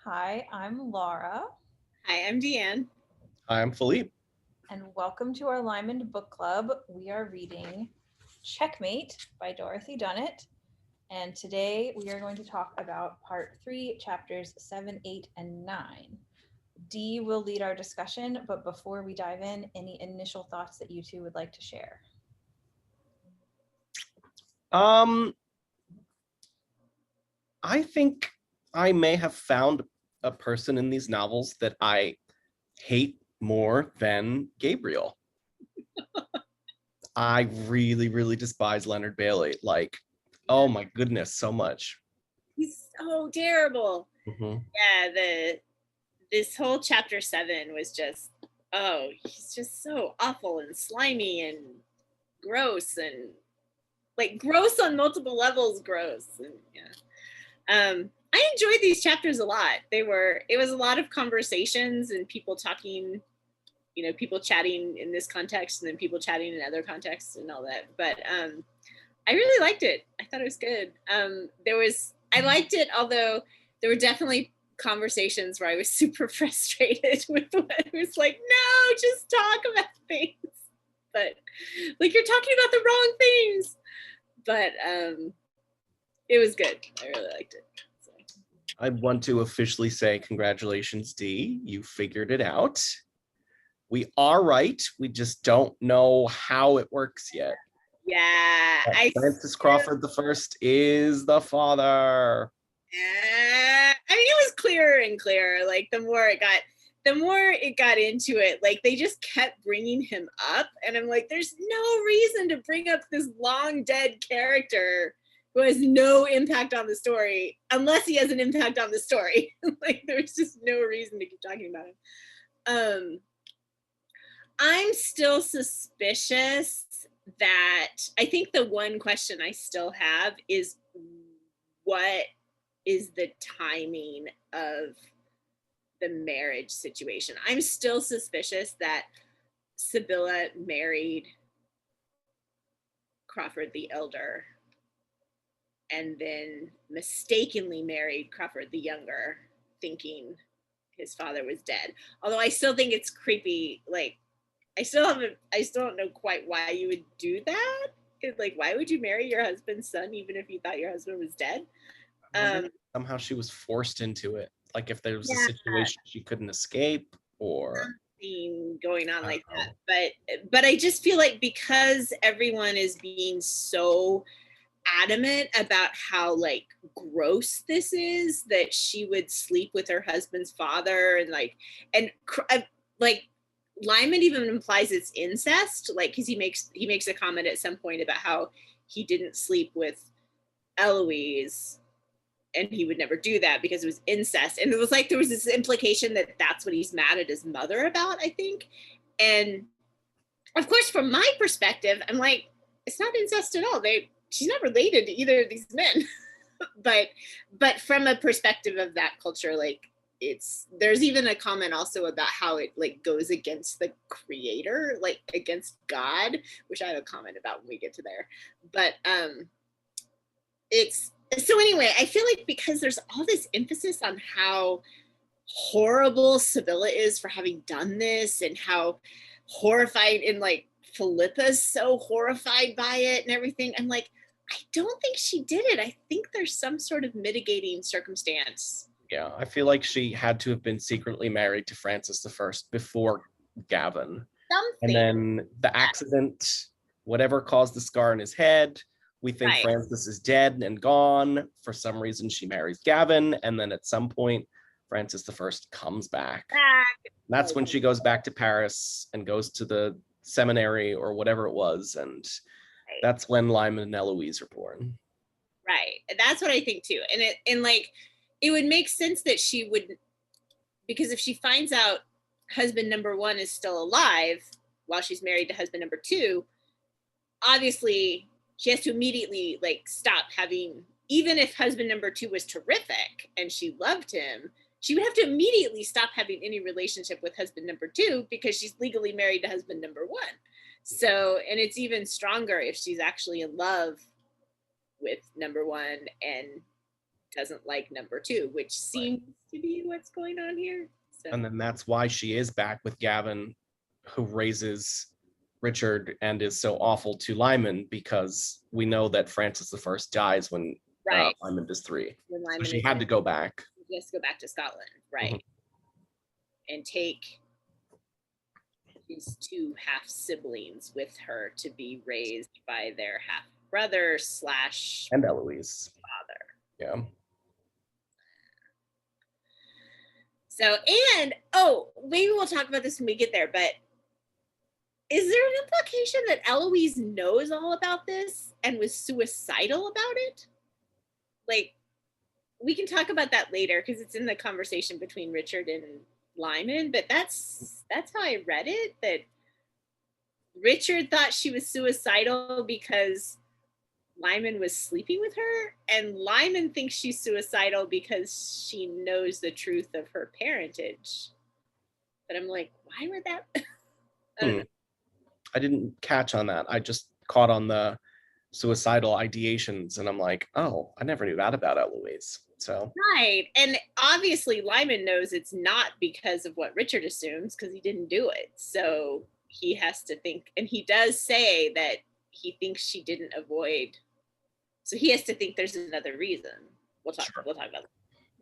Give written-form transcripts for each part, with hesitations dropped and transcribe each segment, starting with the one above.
Hi, I'm Laura, Hi, I'm Deanne. Hi, I'm Philippe. and welcome to our Lymond Book Club. We are reading Checkmate by Dorothy Dunnett, and today we are going to talk about part 3, chapters 7, 8, and 9. Dee will lead our discussion, but before we dive in, any initial thoughts that you two would like to share? Um, I think I may have found a person in these novels that I hate more than Gabriel. I really, really despise Leonard Bailey. Like, oh my goodness, so much. He's so terrible. Mhm. Yeah, this whole chapter 7 was just, he's just so awful and slimy and gross and like gross on multiple levels, gross. And I enjoyed these chapters a lot. It was a lot of conversations and people talking, people chatting in this context and then people chatting in other contexts and all that. But I really liked it. I thought it was good. I liked it, although there were definitely conversations where I was super frustrated with what it was like, no, just talk about things. But like you're talking about the wrong things. But it was good. I really liked it. So. I want to officially say congratulations, Dee. You figured it out. We are right. We just don't know how it works yet. Yeah. Francis Crawford the First is the father. I mean, it was clearer and clearer. Like the more it got into it, like they just kept bringing him up, and I'm like, there's no reason to bring up this long dead character who has no impact on the story unless he has an impact on the story. Like there's just no reason to keep talking about him. I'm still suspicious that I think the one question I still have is what is the timing of the marriage situation. I'm still suspicious that Sibylla married Crawford the Elder and then mistakenly married Crawford the Younger, thinking his father was dead. Although I still think it's creepy. Like, I still don't know quite why you would do that. Like, why would you marry your husband's son even if you thought your husband was dead? Somehow she was forced into it. Like if there was Yeah. a situation she couldn't escape or going on like that. But I just feel like because everyone is being so adamant about how like gross this is, that she would sleep with her husband's father and like Lymond even implies it's incest, like because he makes a comment at some point about how he didn't sleep with Eloise and he would never do that because it was incest. And it was like there was this implication that that's what he's mad at his mother about, I think. And of course, from my perspective, I'm like, it's not incest at all. She's not related to either of these men. but from a perspective of that culture, like there's even a comment also about how it like goes against the creator, like against God, which I have a comment about when we get to there. But so anyway, I feel like because there's all this emphasis on how horrible Sibylla is for having done this and how horrified, and like Philippa's so horrified by it and everything, I'm like, I don't think she did it. I think there's some sort of mitigating circumstance. Yeah, I feel like she had to have been secretly married to Francis I before Gavin. Something. And then the accident, whatever caused the scar in his head, we think Right. Francis is dead and gone. For some reason, she marries Gavin. And then at some point, Francis I comes back. That's when she goes back to Paris and goes to the seminary or whatever it was. And that's when Lymond and Eloise are born. Right. That's what I think too. And it would make sense that she would, because if she finds out husband number 1 is still alive while she's married to husband number 2, obviously she has to immediately like stop having, even if husband number 2 was terrific and she loved him, she would have to immediately stop having any relationship with husband number 2 because she's legally married to husband number 1. So, and it's even stronger if she's actually in love with number 1 and doesn't like number 2, which seems to be what's going on here. So. And then that's why she is back with Gavin, who raises Richard and is so awful to Lymond, because we know that Francis I dies when Lymond is 3. So she had to go back. She has to go back to Scotland, right? Mm-hmm. And take his 2 half siblings with her to be raised by their half brother / and Eloise father. Yeah. So, and maybe we'll talk about this when we get there, but is there an implication that Eloise knows all about this and was suicidal about it? Like, we can talk about that later because it's in the conversation between Richard and Lymond, but that's how I read it, that Richard thought she was suicidal because Lymond was sleeping with her, and Lymond thinks she's suicidal because she knows the truth of her parentage. But I'm like, why would that? I don't know. I didn't catch on that. I just caught on the suicidal ideations, and I'm like, oh, I never knew that about Eloise. So right, and obviously Lymond knows it's not because of what Richard assumes, because he didn't do it. So he has to think, and he does say that he thinks she didn't avoid. So he has to think there's another reason. We'll talk about that.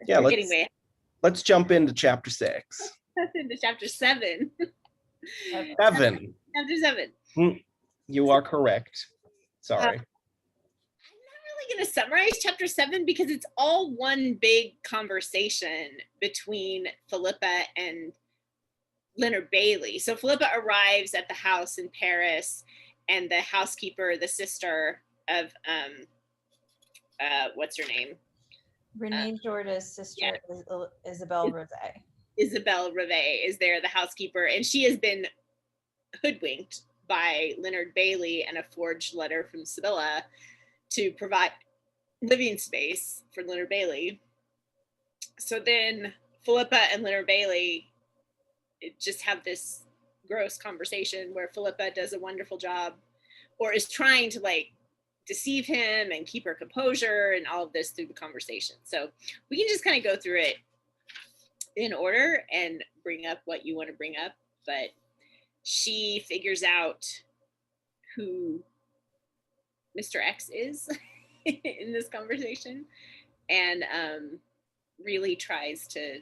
Yeah, let's jump into chapter 6. Into chapter 7. 7. Chapter 7. You are correct. Sorry. I'm not really going to summarize chapter 7 because it's all one big conversation between Philippa and Leonard Bailey. So Philippa arrives at the house in Paris, and the housekeeper, the sister of what's her name? Renee Jorda's sister, Isabelle Rivet. Isabelle Rivet is there, the housekeeper, and she has been hoodwinked by Leonard Bailey and a forged letter from Sibylla to provide living space for Leonard Bailey. So then Philippa and Leonard Bailey just have this gross conversation where Philippa does a wonderful job, or is trying to deceive him and keep her composure and all of this through the conversation. So we can just kind of go through it in order and bring up what you want to bring up. But she figures out who Mr. X is in this conversation, and really tries to,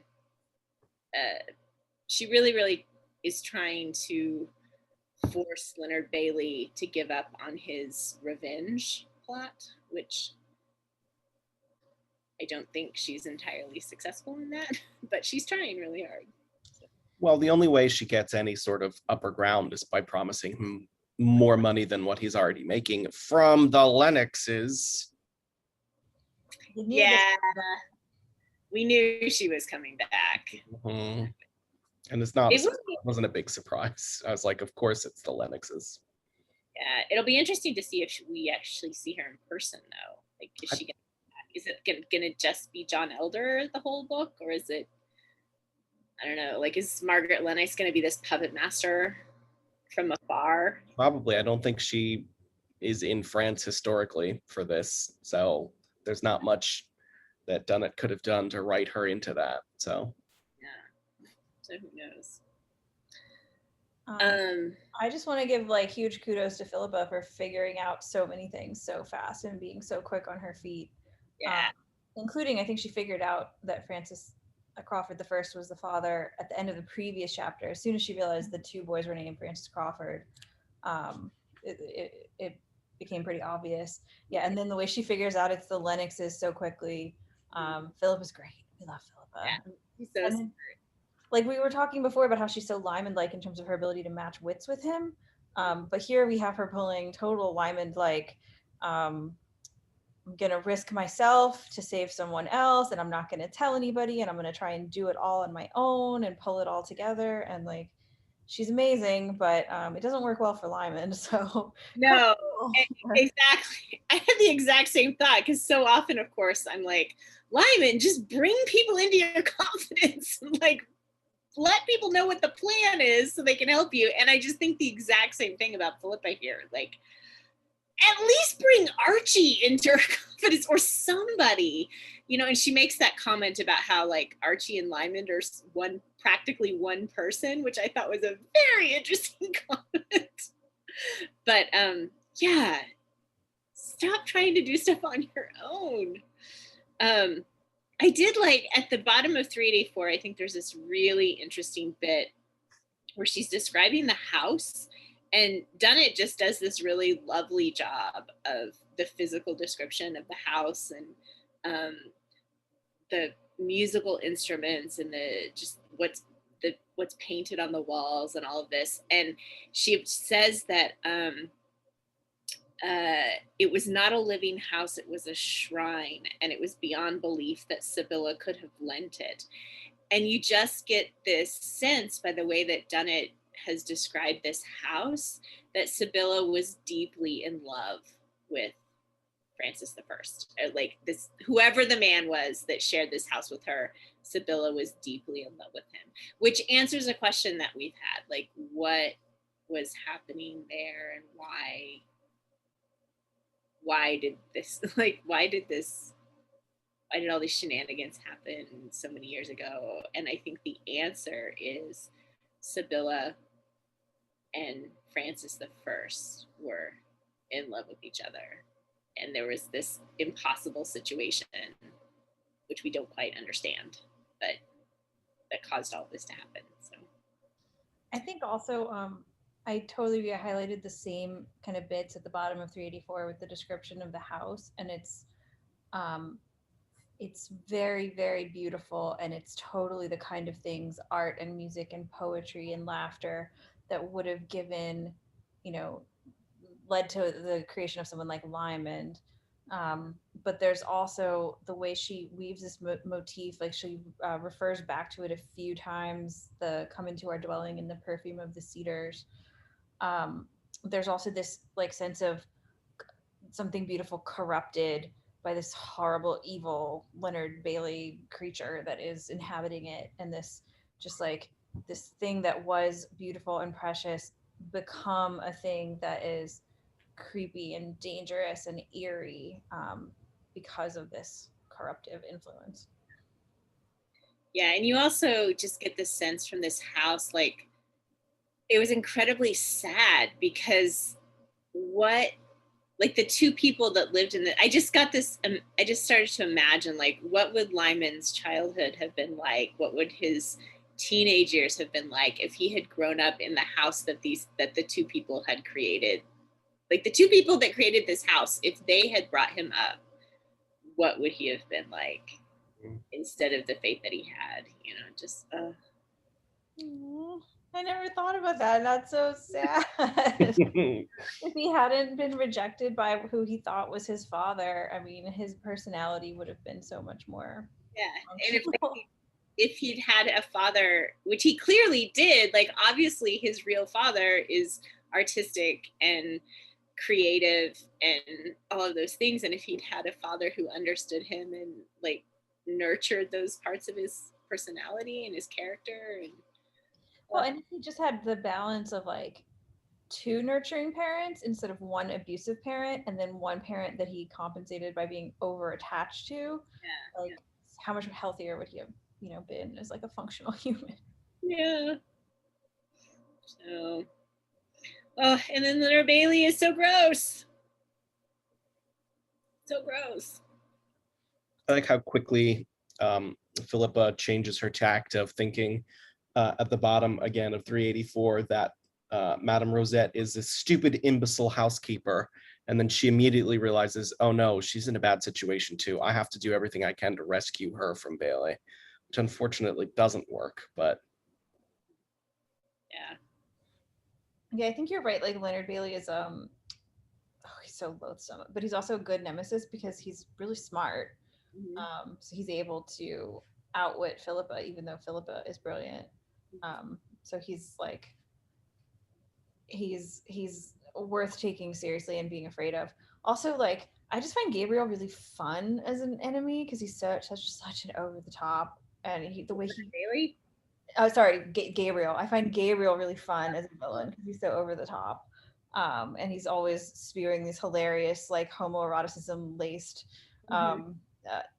she really is trying to force Leonard Bailey to give up on his revenge plot, which I don't think she's entirely successful in that, but she's trying really hard. Well, the only way she gets any sort of upper ground is by promising him more money than what he's already making from the Lennoxes. Yeah, we knew she was coming back. Mm-hmm. And it wasn't a big surprise. I was like, of course it's the Lennoxes. Yeah, it'll be interesting to see if we actually see her in person, though. Like, is she gonna just be John Elder the whole book, or is it, I don't know, is Margaret Lennox gonna be this puppet master from afar? Probably. I don't think she is in France historically for this, so there's not much that Dunnett could have done to write her into that. So so who knows? I just want to give huge kudos to Philippa for figuring out so many things so fast and being so quick on her feet. Yeah. Including, I think she figured out that Francis Crawford I was the father at the end of the previous chapter. As soon as she realized the 2 boys were named Francis Crawford, it became pretty obvious. Yeah, and then the way she figures out it's the Lennoxes so quickly. Philippa's great. We love Philippa. Yeah, he's so smart. We were talking before about how she's so Lymond-like in terms of her ability to match wits with him. But here we have her pulling total Lymond, I'm going to risk myself to save someone else, and I'm not going to tell anybody, and I'm going to try and do it all on my own and pull it all together. And she's amazing, but it doesn't work well for Lymond. So no, exactly. I had the exact same thought, because so often, of course, I'm like, Lymond, just bring people into your confidence. Let people know what the plan is so they can help you. And I just think the exact same thing about Philippa here. at least bring Archie into her confidence or somebody, you know. And she makes that comment about how like Archie and Lymond are practically one person, which I thought was a very interesting comment. But yeah, stop trying to do stuff on your own. I did like at the bottom of 384, I think there's this really interesting bit where she's describing the house, and Dunnett just does this really lovely job of the physical description of the house and the musical instruments and the just what's painted on the walls and all of this. And she says that it was not a living house, it was a shrine, and it was beyond belief that Sibylla could have lent it. And you just get this sense by the way that Dunnett has described this house that Sibylla was deeply in love with Francis I. Like this, whoever the man was that shared this house with her, Sibylla was deeply in love with him, which answers a question that we've had, like what was happening there and why did all these shenanigans happen so many years ago? And I think the answer is Sibylla and Francis I were in love with each other. And there was this impossible situation, which we don't quite understand, but that caused all this to happen. So I think also, I totally agree. I highlighted the same kind of bits at the bottom of 384 with the description of the house, and it's very, very beautiful, and it's totally the kind of things, art and music and poetry and laughter, that would have given, led to the creation of someone like Lymond. But there's also the way she weaves this motif, like she refers back to it a few times, the come into our dwelling in the perfume of the cedars. There's also this like sense of something beautiful corrupted by this horrible, evil Leonard Bailey creature that is inhabiting it, and this just like this thing that was beautiful and precious become a thing that is creepy and dangerous and eerie, because of this corruptive influence. Yeah, and you also just get this sense from this house, like it was incredibly sad because the two people that lived in I just started to imagine, like, what would Lymond's childhood have been like? What would his teenage years have been like if he had grown up in the house that the two people had created? Like the two people that created this house, if they had brought him up, what would he have been like instead of the fate that he had? I never thought about that. That's so sad. If he hadn't been rejected by who he thought was his father, I mean, his personality would have been so much more. Yeah, and if he'd had a father, which he clearly did, like obviously his real father is artistic and creative and all of those things, and if he'd had a father who understood him and like nurtured those parts of his personality and his character, and and he just had the balance of like two nurturing parents instead of one abusive parent, and then one parent that he compensated by being over attached to, how much healthier would he have been as like a functional human? So and then Leonard Bailey is so gross. I like how quickly Philippa changes her tact of thinking at the bottom again of 384 that Madame Rosette is a stupid imbecile housekeeper, and then she immediately realizes, oh no, she's in a bad situation too. I have to do everything I can to rescue her from Bailey, which unfortunately doesn't work. But I think you're right. Like Leonard Bailey is he's so loathsome, but he's also a good nemesis because he's really smart. So he's able to outwit Philippa, even though Philippa is brilliant. So he's like, he's worth taking seriously and being afraid of. Also, like, I just find Gabriel really fun as an enemy because he's such an over the top, and the way he Bailey. Oh, sorry, Gabriel. I find Gabriel really fun as a villain because he's so over the top. And he's always spewing these hilarious, like, homoeroticism laced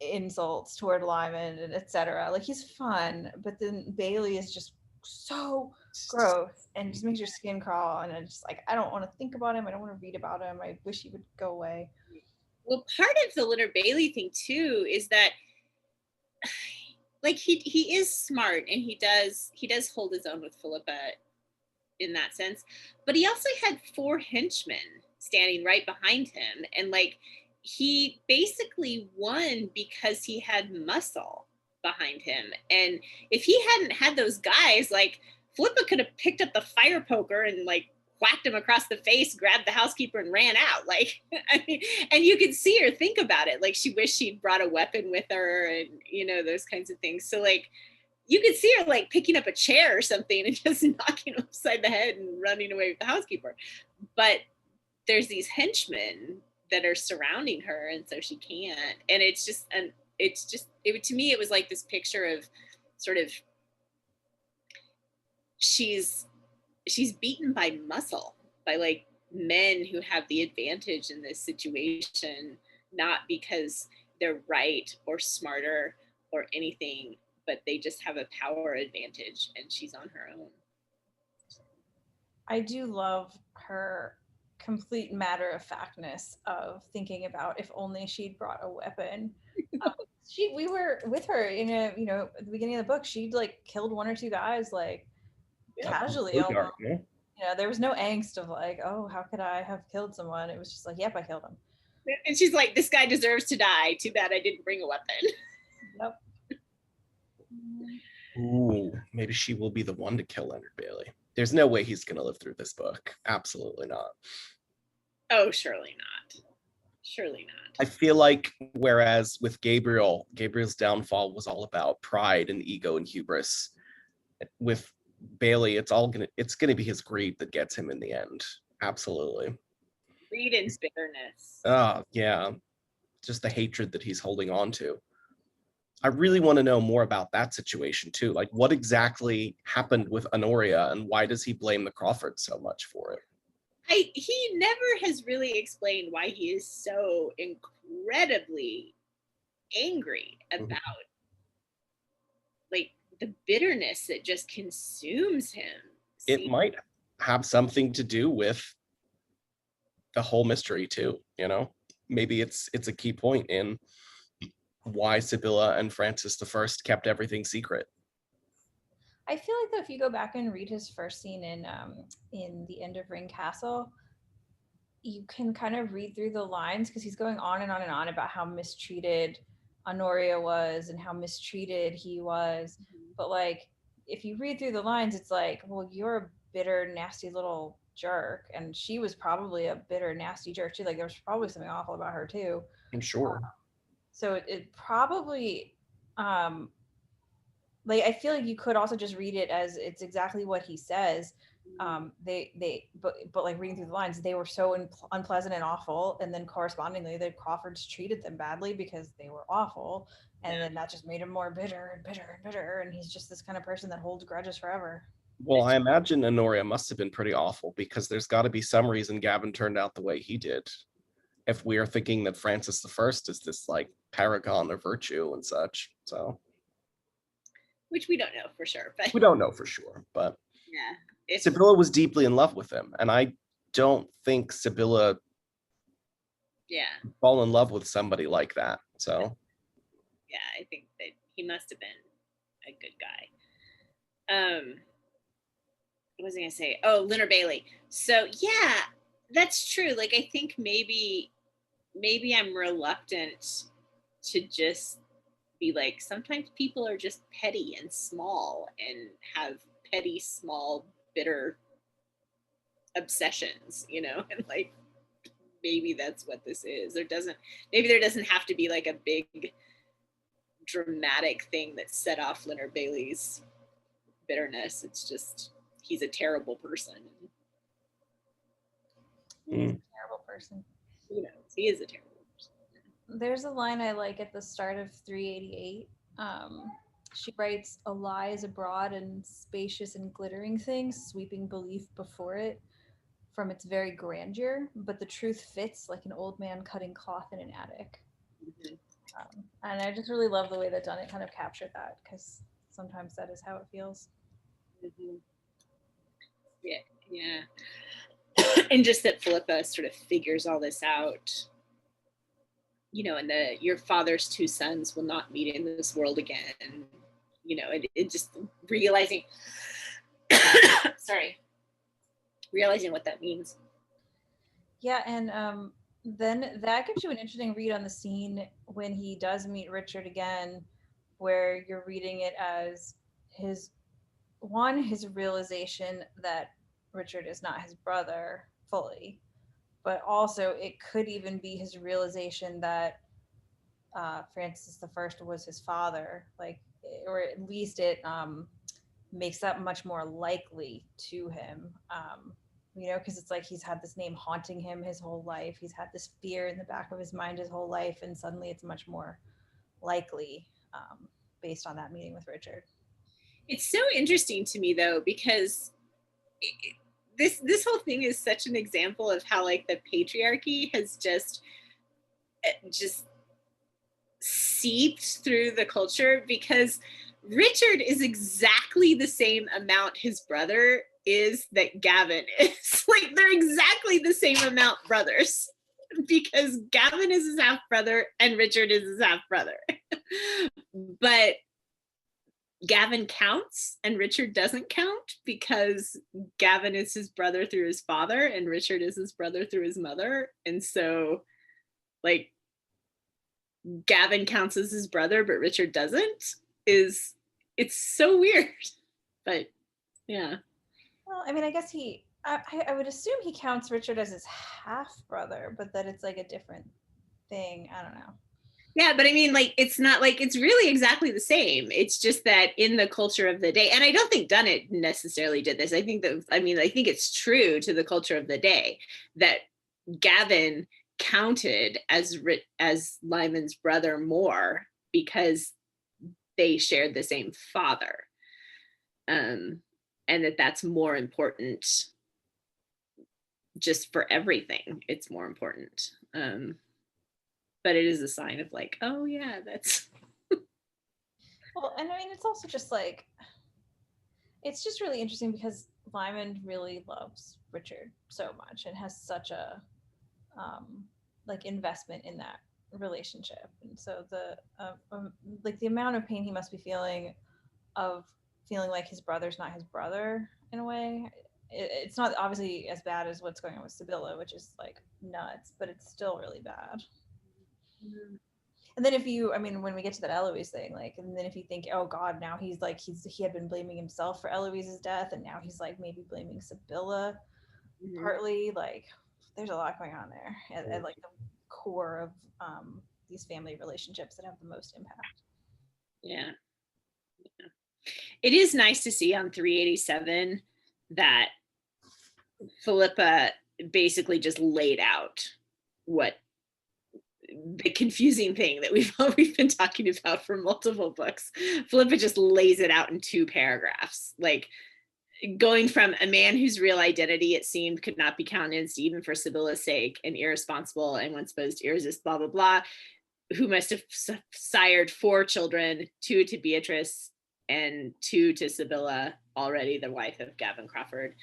insults toward Lymond and etc. Like, he's fun, but then Bailey is just so gross and just makes your skin crawl. And it's just like, I don't want to think about him. I don't want to read about him. I wish he would go away. Well, part of the Leonard Bailey thing too is that, like, he is smart and he does hold his own with Philippa in that sense, but he also had 4 henchmen standing right behind him, and like he basically won because he had muscle behind him. And if he hadn't had those guys, like, Philippa could have picked up the fire poker and like whacked him across the face, grabbed the housekeeper and ran out. Like, I mean, and you could see her think about it. Like, she wished she'd brought a weapon with her and, you know, those kinds of things. So like, you could see her like picking up a chair or something and just knocking him upside the head and running away with the housekeeper. But there's these henchmen that are surrounding her, and so she can't. And to me, it was like this picture of sort of, she's beaten by muscle, by like men who have the advantage in this situation, not because they're right or smarter or anything, but they just have a power advantage, and she's on her own. I do love her complete matter-of-factness of thinking about, if only she'd brought a weapon. We were with her in at the beginning of the book. She'd like killed 1 or 2 guys, like, casually almost. Yeah. There was no angst of like, oh, how could I have killed someone? It was just like, yep, I killed him. And she's like, this guy deserves to die. Too bad I didn't bring a weapon. Yep. Ooh, maybe she will be the one to kill Leonard Bailey. There's no way he's gonna live through this book. Absolutely not. Oh, surely not. Surely not. I feel like, whereas with Gabriel's downfall was all about pride and ego and hubris. With Bailey, it's gonna be his greed that gets him in the end. Absolutely. Greed and bitterness. Oh, yeah. Just the hatred that he's holding on to. I really want to know more about that situation too. Like, what exactly happened with Honoria, and why does he blame the Crawfords so much for it? He never has really explained why he is so incredibly angry about like the bitterness that just consumes him. It might have something to do with the whole mystery too, maybe it's a key point in why Sibylla and Francis I kept everything secret. I feel like, though, if you go back and read his first scene in The End of Ring Castle, you can kind of read through the lines, because he's going on and on and on about how mistreated Honoria was and how mistreated he was. But like, if you read through the lines, it's like, well, you're a bitter, nasty little jerk, and she was probably a bitter, nasty jerk too. Like, there was probably something awful about her too. I'm sure. So it probably, like, I feel like you could also just read it as it's exactly what he says. But like, reading through the lines, they were so unpleasant and awful, and then correspondingly, the Crawfords treated them badly because they were awful, and then that just made him more bitter and bitter and bitter, and he's just this kind of person that holds grudges forever. Well, I imagine Honoria must have been pretty awful, because there's got to be some reason Gavin turned out the way he did. If we are thinking that Francis I is this like paragon of virtue and such, so. Which we don't know for sure, but we don't know for sure, but yeah, Sibylla was deeply in love with him, and I don't think Sibylla fall in love with somebody like that. So yeah, I think that he must have been a good guy. What was I gonna say? Oh, Leonard Bailey. So yeah, that's true. Like, I think maybe I'm reluctant to just be like, sometimes people are just petty and small and have petty, small, bitter obsessions, and like, maybe that's what this is. Maybe there doesn't have to be like a big dramatic thing that set off Leonard Bailey's bitterness. It's just, he's a terrible person. He's a terrible person. He is a terrible person. There's a line I like at the start of 388. She writes, "A lie is a broad and spacious and glittering thing, sweeping belief before it. from its very grandeur, but the truth fits like an old man cutting cloth in an attic. And I just really love the way that Dunnett kind of captured that, because sometimes that is how it feels. Yeah. And just that Philippa sort of figures all this out, and your father's two sons will not meet in this world again. It just realizing, realizing what that means. Yeah, and then that gives you an interesting read on the scene when he does meet Richard again, where you're reading it as his realization that Richard is not his brother fully, but also it could even be his realization that Francis I was his father, or at least it makes that much more likely to him. Because it's like he's had this name haunting him his whole life. He's had this fear in the back of his mind his whole life, and suddenly it's much more likely based on that meeting with Richard. It's so interesting to me, though, because this whole thing is such an example of how like the patriarchy has just seeped through the culture, because Richard is exactly the same amount his brother is that Gavin is. Like, they're exactly the same amount brothers, because Gavin is his half brother and Richard is his half brother. But Gavin counts and Richard doesn't count, because Gavin is his brother through his father and Richard is his brother through his mother. And so, like, Gavin counts as his brother, but Richard doesn't. It's so weird. But yeah. Well, I mean, I guess I would assume he counts Richard as his half brother, but that it's like a different thing. I don't know. Yeah, but I mean, like, it's not like it's really exactly the same. It's just that in the culture of the day, and I don't think Dunnett necessarily did this. I think it's true to the culture of the day that Gavin counted as Lymond's brother more because they shared the same father, and that's more important. Just for everything, it's more important. But it is a sign of like, oh yeah, that's. Well, and I mean, it's also just like, it's just really interesting because Lymond really loves Richard so much and has such a like investment in that relationship, and so the amount of pain he must be feeling of feeling like his brother's not his brother in a way. It's not obviously as bad as what's going on with Sibylla, which is like nuts, but it's still really bad. And then when we get to that Eloise thing, like, and then if you think, oh God, now he had been blaming himself for Eloise's death, and now he's like maybe blaming Sibylla partly, like there's a lot going on there at like the core of these family relationships that have the most impact. Yeah. It is nice to see on 387 that Philippa basically just laid out what the confusing thing that we've been talking about for multiple books. Philippa just lays it out in 2 paragraphs, like going from a man whose real identity, it seemed, could not be countenanced even for Sibylla's sake, and irresponsible and once supposed irresist, blah, blah, blah, who must have sired 4 children, 2 to Beatrice and 2 to Sibylla, already the wife of Gavin Crawford.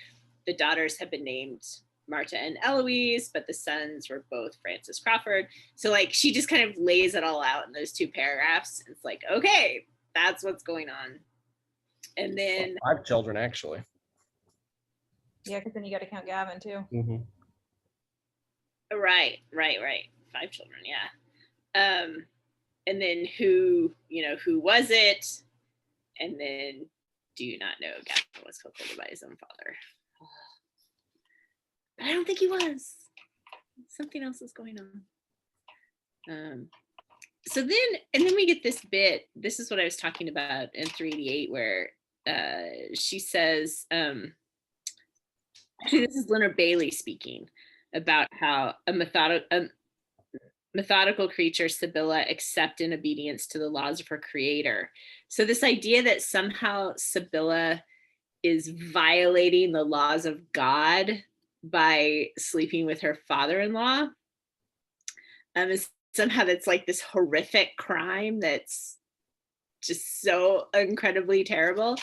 The daughters have been named Marta and Eloise, but the sons were both Francis Crawford. So like she just kind of lays it all out in those 2 paragraphs. It's like, okay, that's what's going on. And then 5 children, actually. Yeah, because then you got to count Gavin too. Mm-hmm. Right. 5 children, yeah. And then who was it? And then, do you not know Gavin was killed by his own father? But I don't think he was. Something else is going on. So then we get this bit. This is what I was talking about in 388, where she says, actually, this is Leonard Bailey speaking about how a methodical creature, Sibylla, accept in obedience to the laws of her creator. So this idea that somehow Sibylla is violating the laws of God by sleeping with her father-in-law. And somehow that's like this horrific crime that's just so incredibly terrible.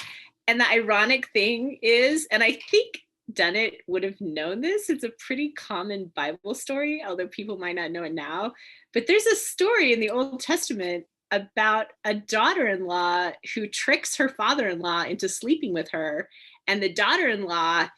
And the ironic thing is, and I think Dunnett would have known this, it's a pretty common Bible story, although people might not know it now, but there's a story in the Old Testament about a daughter-in-law who tricks her father-in-law into sleeping with her, and the daughter-in-law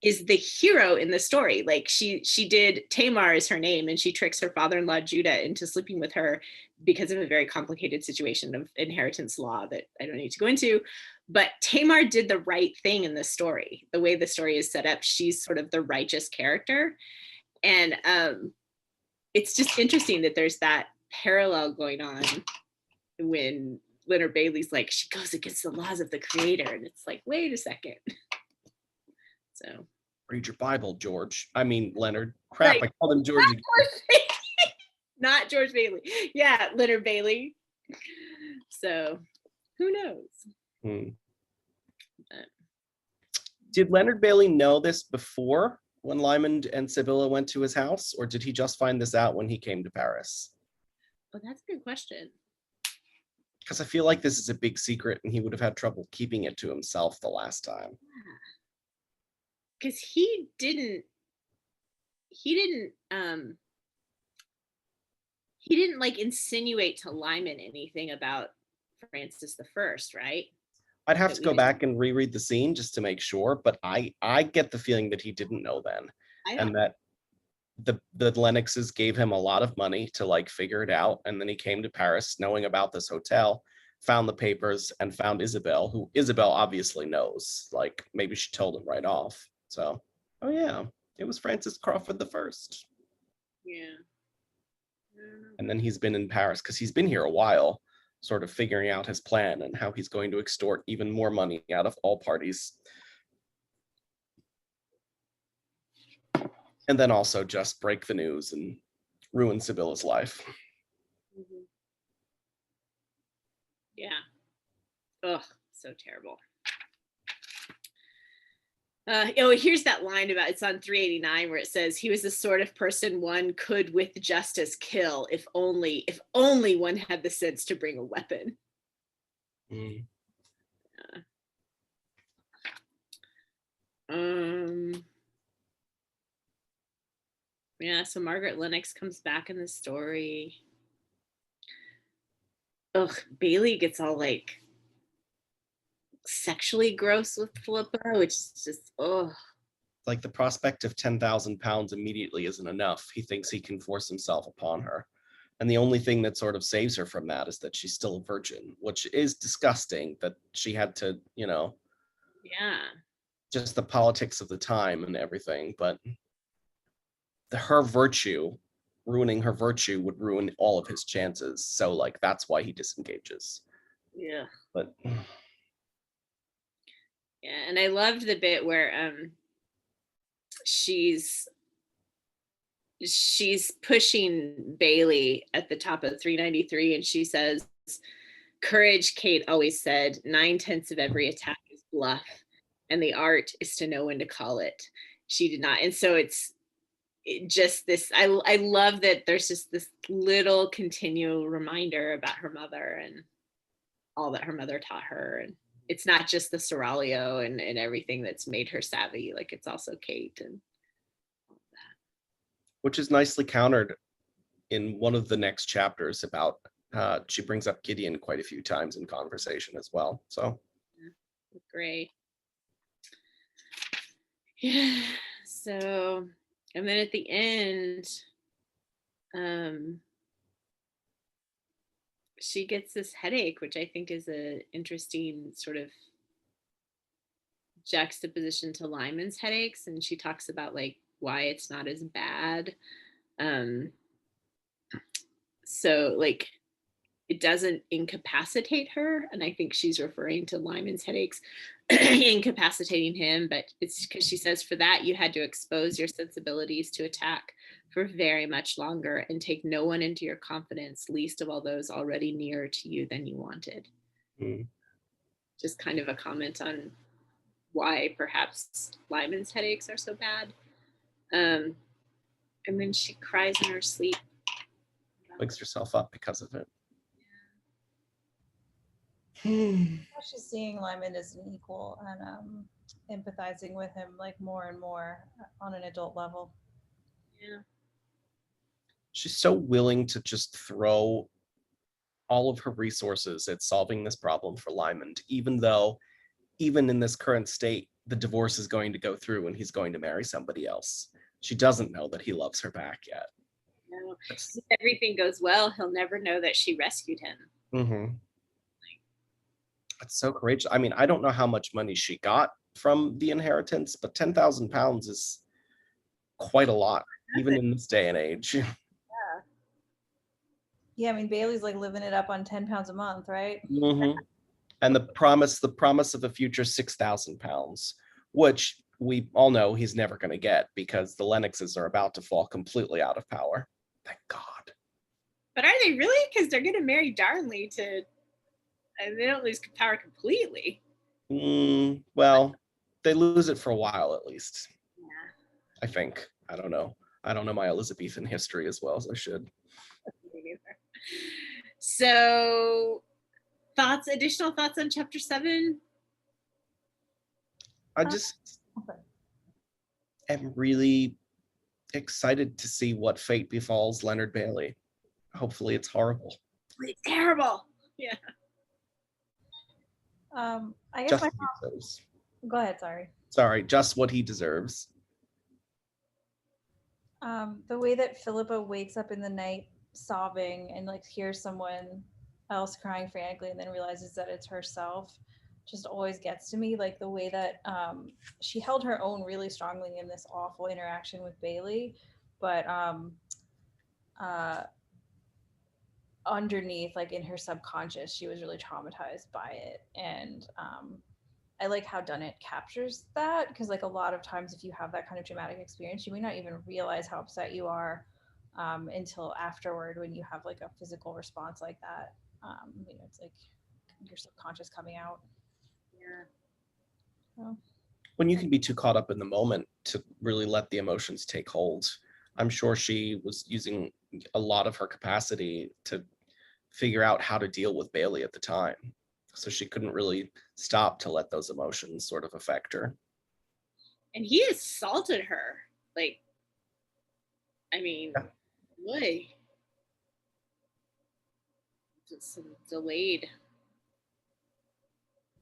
is the hero in the story. Like she did, Tamar is her name, and she tricks her father-in-law Judah into sleeping with her because of a very complicated situation of inheritance law that I don't need to go into. But Tamar did the right thing in the story. The way the story is set up, she's sort of the righteous character. And it's just interesting that there's that parallel going on when Leonard Bailey's like, she goes against the laws of the creator. And it's like, wait a second. So read your Bible, George. I mean, Leonard. Crap, right. I called him George. Not George Bailey. Yeah, Leonard Bailey. So who knows? Did Leonard Bailey know this before when Lymond and Sibylla went to his house, or did he just find this out when he came to Paris? Oh, that's a good question. Because I feel like this is a big secret and he would have had trouble keeping it to himself the last time. Because he didn't like insinuate to Lymond anything about Francis I, right? I'd have to go back and reread the scene just to make sure, but I get the feeling that he didn't know then, and that the Lennoxes gave him a lot of money to like figure it out, and then he came to Paris knowing about this hotel, found the papers, and found Isabel, who Isabel obviously knows. Like maybe she told him right off. So, oh yeah, it was Francis Crawford I. Yeah. And then he's been in Paris because he's been here a while, sort of figuring out his plan and how he's going to extort even more money out of all parties. And then also just break the news and ruin Sibylla's life. Mm-hmm. Yeah. Ugh, so terrible. Here's that line about, it's on 389 where it says, he was the sort of person one could with justice kill if only one had the sense to bring a weapon. Yeah, so Margaret Lennox comes back in the story. Ugh, Bailey gets all like sexually gross with Philippa, which is just, like the prospect of 10,000 pounds immediately isn't enough. He thinks he can force himself upon her. And the only thing that sort of saves her from that is that she's still a virgin, which is disgusting that she had to, yeah, just the politics of the time and everything. But her virtue, ruining her virtue would ruin all of his chances. So like, that's why he disengages. Yeah. But yeah, and I loved the bit where she's pushing Bailey at the top of 393, and she says, courage, Kate always said, 9/10 of every attack is bluff, and the art is to know when to call it. She did not. And so it's just this, I love that there's just this little continual reminder about her mother and all that her mother taught her. And it's not just the seraglio and everything that's made her savvy, like it's also Kate and all that. Which is nicely countered in one of the next chapters about, she brings up Gideon quite a few times in conversation as well. So yeah, great. Yeah, so, and then at the end, she gets this headache, which I think is an interesting sort of juxtaposition to Lymond's headaches, and she talks about like why it's not as bad. So like it doesn't incapacitate her, and I think she's referring to Lymond's headaches incapacitating him, but it's because she says for that you had to expose your sensibilities to attack for very much longer and take no one into your confidence, least of all those already nearer to you than you wanted. Just kind of a comment on why perhaps Lymond's headaches are so bad. And then she cries in her sleep. Wakes herself up because of it. She's seeing Lymond as an equal and empathizing with him like more and more on an adult level. Yeah. She's so willing to just throw all of her resources at solving this problem for Lymond, even though, even in this current state, the divorce is going to go through and he's going to marry somebody else. She doesn't know that he loves her back yet. No. If everything goes well, he'll never know that she rescued him. Mm-hmm. That's so courageous. I mean, I don't know how much money she got from the inheritance, but £10,000 is quite a lot, even in this day and age. Yeah, I mean, Bailey's like living it up on £10 a month, right? Mm-hmm. And the promise of a future £6,000, which we all know he's never going to get because the Lennoxes are about to fall completely out of power. Thank God. But are they really? Because they're going to marry Darnley and they don't lose power completely. Well, they lose it for a while at least. Yeah. I think. I don't know. I don't know my Elizabethan history as well as I should. So, additional thoughts on chapter 7? I just am really excited to see what fate befalls Leonard Bailey. Hopefully it's horrible. It's terrible. Yeah. I guess Just what he deserves. Go ahead, Sorry, just what he deserves. The way that Philippa wakes up in the night sobbing and like hears someone else crying frantically and then realizes that it's herself just always gets to me. Like the way that she held her own really strongly in this awful interaction with Bailey, but underneath, like in her subconscious, she was really traumatized by it. And I like how Dunnett captures that, because like a lot of times if you have that kind of traumatic experience, you may not even realize how upset you are until afterward when you have like a physical response like that. It's like your subconscious coming out. Yeah. So. When you can be too caught up in the moment to really let the emotions take hold. I'm sure she was using a lot of her capacity to figure out how to deal with Bailey at the time. So she couldn't really stop to let those emotions sort of affect her. And he assaulted her. Like, I mean, boy. Just some delayed.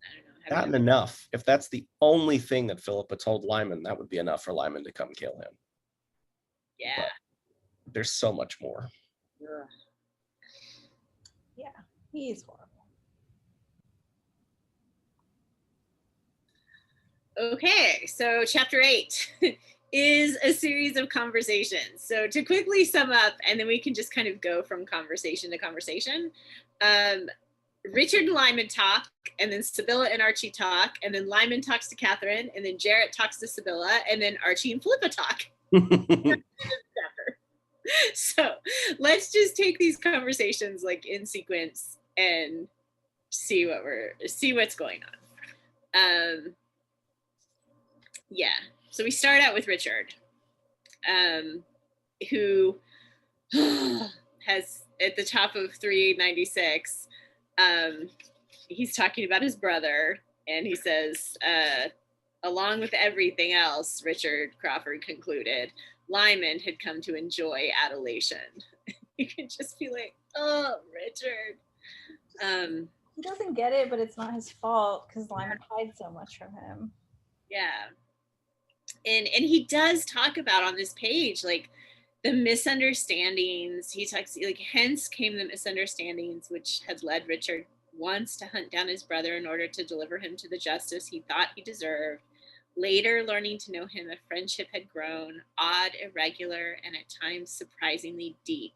I don't know. That and enough. If that's the only thing that Philippa told Lymond, that would be enough for Lymond to come kill him. Yeah. But there's so much more. Ugh. Yeah, he is horrible. Okay, so chapter 8 is a series of conversations. So to quickly sum up, and then we can just kind of go from conversation to conversation. Richard and Lymond talk, and then Sibylla and Archie talk, and then Lymond talks to Catherine, and then Jarrett talks to Sibylla, and then Archie and Philippa talk. So let's just take these conversations like in sequence and see what's going on. Yeah, so we start out with Richard, who has at the top of 396, he's talking about his brother, and he says, along with everything else, Richard Crawford concluded, Lymond had come to enjoy adulation. You can just be like, oh, Richard. He doesn't get it, but it's not his fault because Lymond hides so much from him. Yeah. And he does talk about on this page, like, the misunderstandings. He talks, like, hence came the misunderstandings which had led Richard once to hunt down his brother in order to deliver him to the justice he thought he deserved. Later, learning to know him, a friendship had grown, odd, irregular, and at times surprisingly deep,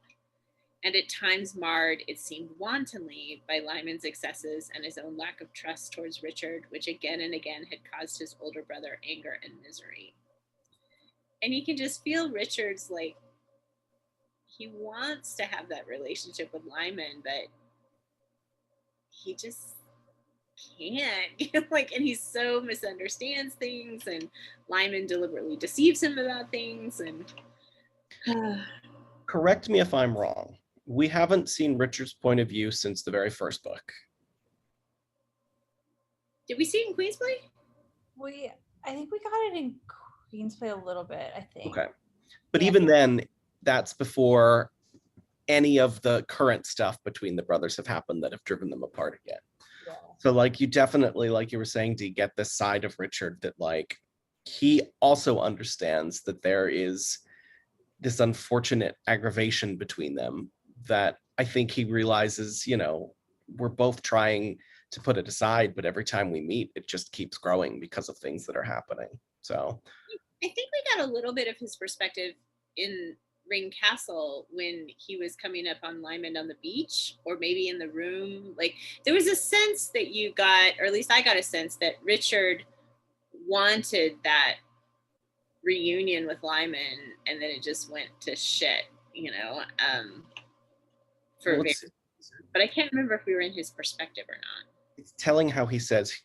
and at times marred, it seemed wantonly, by Lymond's excesses and his own lack of trust towards Richard, which again and again had caused his older brother anger and misery. And you can just feel Richard's, like, he wants to have that relationship with Lymond, but he just can't. Like, and he so misunderstands things, and Lymond deliberately deceives him about things, and Correct me if I'm wrong. We haven't seen Richard's point of view since the very first book. did we see it in Queensplay? I think we got it in Queensplay a little bit, I think. Okay. But Yeah. even then, that's before any of the current stuff between the brothers have happened that have driven them apart again. Yeah. So like you definitely, like you were saying, do you get this side of Richard that like he also understands that there is this unfortunate aggravation between them that I think he realizes, you know, we're both trying to put it aside, but every time we meet, it just keeps growing because of things that are happening. So I think we got a little bit of his perspective in Ring Castle when he was coming up on Lymond on the beach, or maybe in the room. Like, there was a sense that you got, or at least I got a sense that Richard wanted that reunion with Lymond, and then it just went to shit, you know. But I can't remember if we were in his perspective or not. It's telling how he says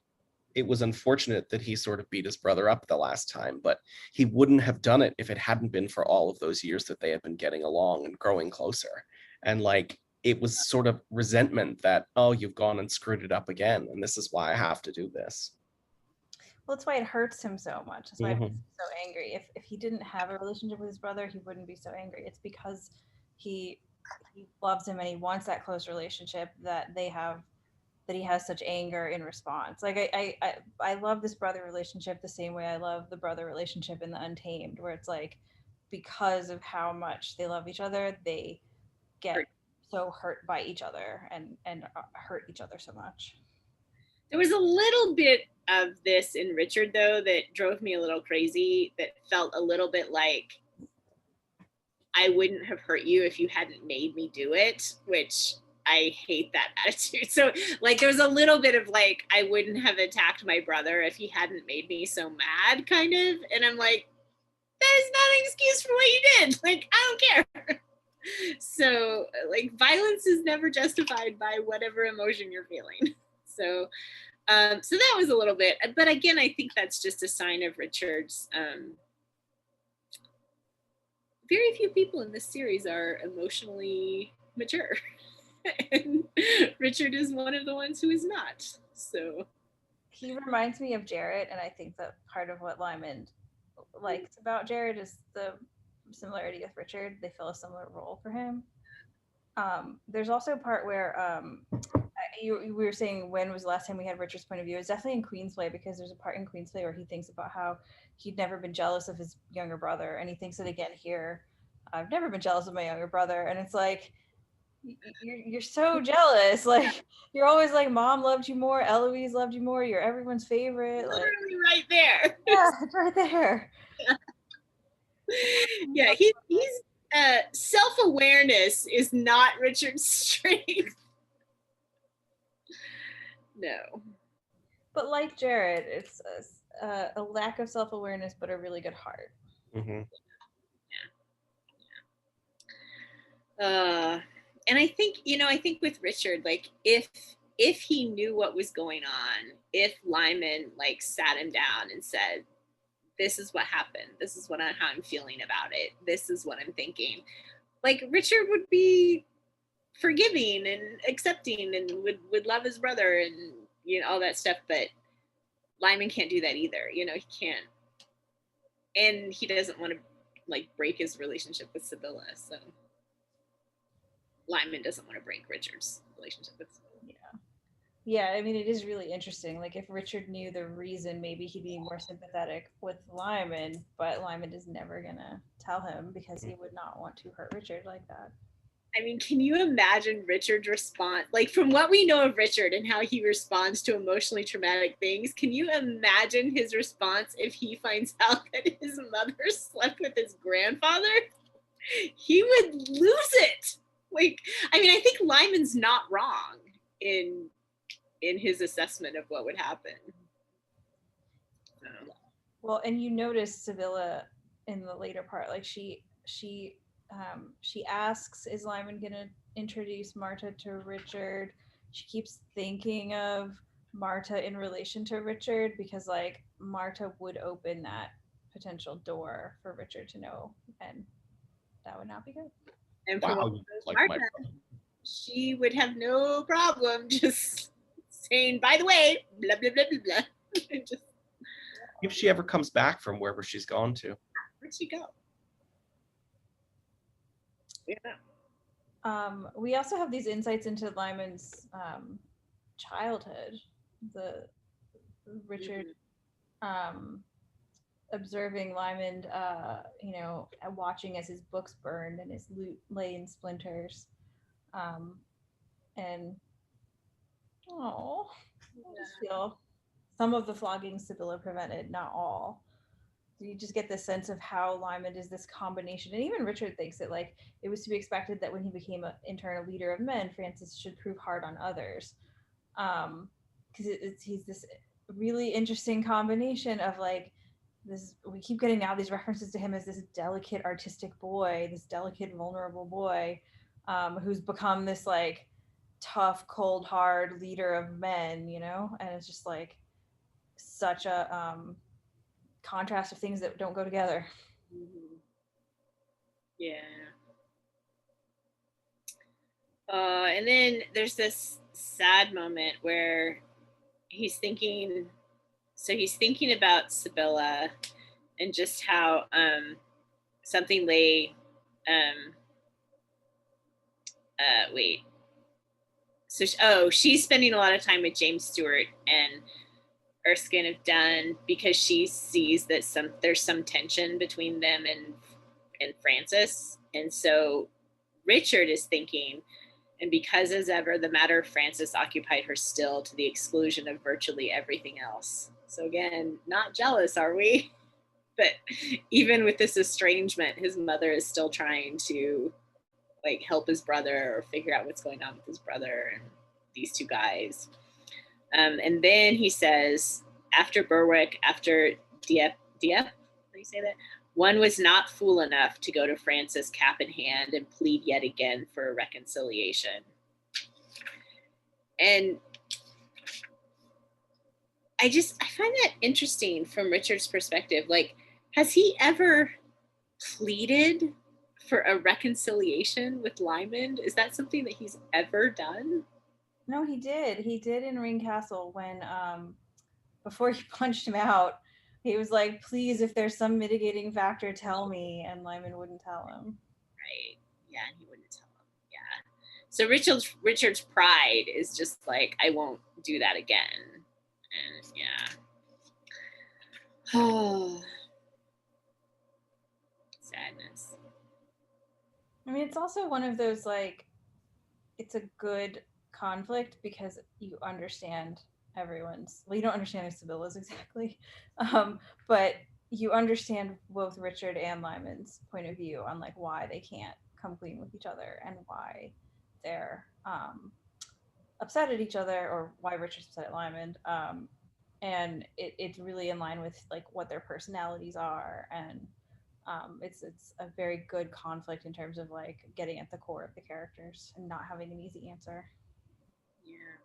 it was unfortunate that he sort of beat his brother up the last time, but he wouldn't have done it if it hadn't been for all of those years that they had been getting along and growing closer. And like, it was sort of resentment that, oh, you've gone and screwed it up again, and this is why I have to do this. Well, that's why it hurts him so much. That's why he's so angry. If he didn't have a relationship with his brother, he wouldn't be so angry. It's because he loves him and he wants that close relationship that they have, that he has such anger in response. Like I love this brother relationship the same way I love the brother relationship in the Untamed, where it's like, because of how much they love each other, they get so hurt by each other and hurt each other so much. There was a little bit of this in Richard, though, that drove me a little crazy, that felt a little bit like, I wouldn't have hurt you if you hadn't made me do it, which I hate that attitude. So like, there was a little bit of like, I wouldn't have attacked my brother if he hadn't made me so mad, kind of. And I'm like, that is not an excuse for what you did. Like, I don't care. So like, violence is never justified by whatever emotion you're feeling. So so that was a little bit, but again, I think that's just a sign of Richard's. Very few people in this series are emotionally mature, and Richard is one of the ones who is not. So he reminds me of Jared, and I think that part of what Lymond liked about Jared is the similarity with Richard. They fill a similar role for him. There's also a part where we were saying, when was the last time we had Richard's point of view? It's definitely in Queensplay, because there's a part in Queensplay where he thinks about how he'd never been jealous of his younger brother, and he thinks it again here. I've never been jealous of my younger brother, and it's like, you're so jealous. Like, you're always like, Mom loved you more, Eloise loved you more, you're everyone's favorite. Like, literally right there. Yeah, it's right there. Yeah, he's self-awareness is not Richard's strength. No. But like Jared, it's a lack of self-awareness, but a really good heart. Mm-hmm. And I think, I think with Richard, like, if he knew what was going on, if Lymond like sat him down and said, this is what happened, this is how I'm feeling about it, this is what I'm thinking, like, Richard would be forgiving and accepting and would love his brother and all that stuff. But Lymond can't do that either. He can't, and he doesn't want to like break his relationship with Sibylla. So Lymond doesn't want to break Richard's relationship with Sibylla. Yeah, I mean, it is really interesting. Like, if Richard knew the reason, maybe he'd be more sympathetic with Lymond, but Lymond is never gonna tell him because he would not want to hurt Richard like that. I mean, can you imagine Richard's response? Like, from what we know of Richard and how he responds to emotionally traumatic things, can you imagine his response if he finds out that his mother slept with his grandfather? He would lose it. Like, I mean, I think Lymond's not wrong in his assessment of what would happen. Well, and you notice Sibylla in the later part, like she asks, is Lymond gonna introduce Marta to Richard? She keeps thinking of Marta in relation to Richard, because like Marta would open that potential door for Richard to know, and that would not be good. And for Wow, one you of those like Marta, my brother. she would have no problem just saying, by the way, blah, blah, blah, blah, blah. And just, If she ever comes back from wherever she's gone to. where'd she go? Yeah. We also have these insights into Lymond's childhood. The Richard observing Lymond, watching as his books burned and his loot lay in splinters. And I just feel some of the flogging Sibylla prevented, not all. You just get this sense of how Lymond is this combination, and even Richard thinks that like it was to be expected that when he became an internal leader of men, Francis should prove hard on others, because he's this really interesting combination of like this. We keep getting now these references to him as this delicate artistic boy, this delicate vulnerable boy, who's become this like tough, cold, hard leader of men, and it's just like such a contrast of things that don't go together. Yeah. And then there's this sad moment where he's thinking about Sibylla and just how something lay she's spending a lot of time with James Stewart and Erskine of Dunn because she sees that there's some tension between them and Francis. And so Richard is thinking, and because as ever, the matter of Francis occupied her still to the exclusion of virtually everything else. So again, not jealous, are we? But even with this estrangement, his mother is still trying to like help his brother or figure out what's going on with his brother and these two guys. And then he says, after Berwick, after Dieppe, how do you say that? One was not fool enough to go to Francis cap in hand and plead yet again for a reconciliation. And I find that interesting from Richard's perspective. Like, has he ever pleaded for a reconciliation with Lymond? Is that something that he's ever done? No, he did. He did in Ring Castle when, before he punched him out, he was like, please, if there's some mitigating factor, tell me. And Lymond wouldn't tell him. Right. Yeah, and he wouldn't tell him. Yeah. So Richard's pride is just like, I won't do that again. And yeah. Oh. Sadness. I mean, it's also one of those, like, it's a good conflict because you understand everyone's, well, you don't understand Sibylla's exactly, but you understand both Richard and Lymond's point of view on like why they can't come clean with each other and why they're upset at each other, or why Richard's upset at Lymond, and it's really in line with like what their personalities are, and it's a very good conflict in terms of like getting at the core of the characters and not having an easy answer. Yeah.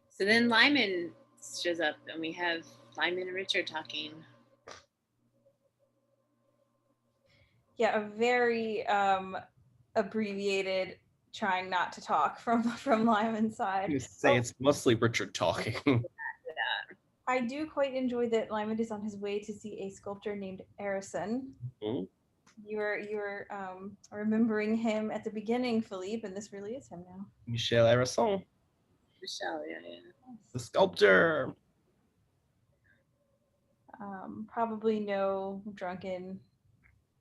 So then Lymond shows up and we have Lymond and Richard talking. Yeah, a very abbreviated trying not to talk from Lymond's side. You say it's mostly Richard talking. Yeah. I do quite enjoy that Lymond is on his way to see a sculptor named Arison. Mm-hmm. You were remembering him at the beginning, Philippe, and this really is him now. Michel Arison. Michel, yeah. The sculptor. Probably no drunken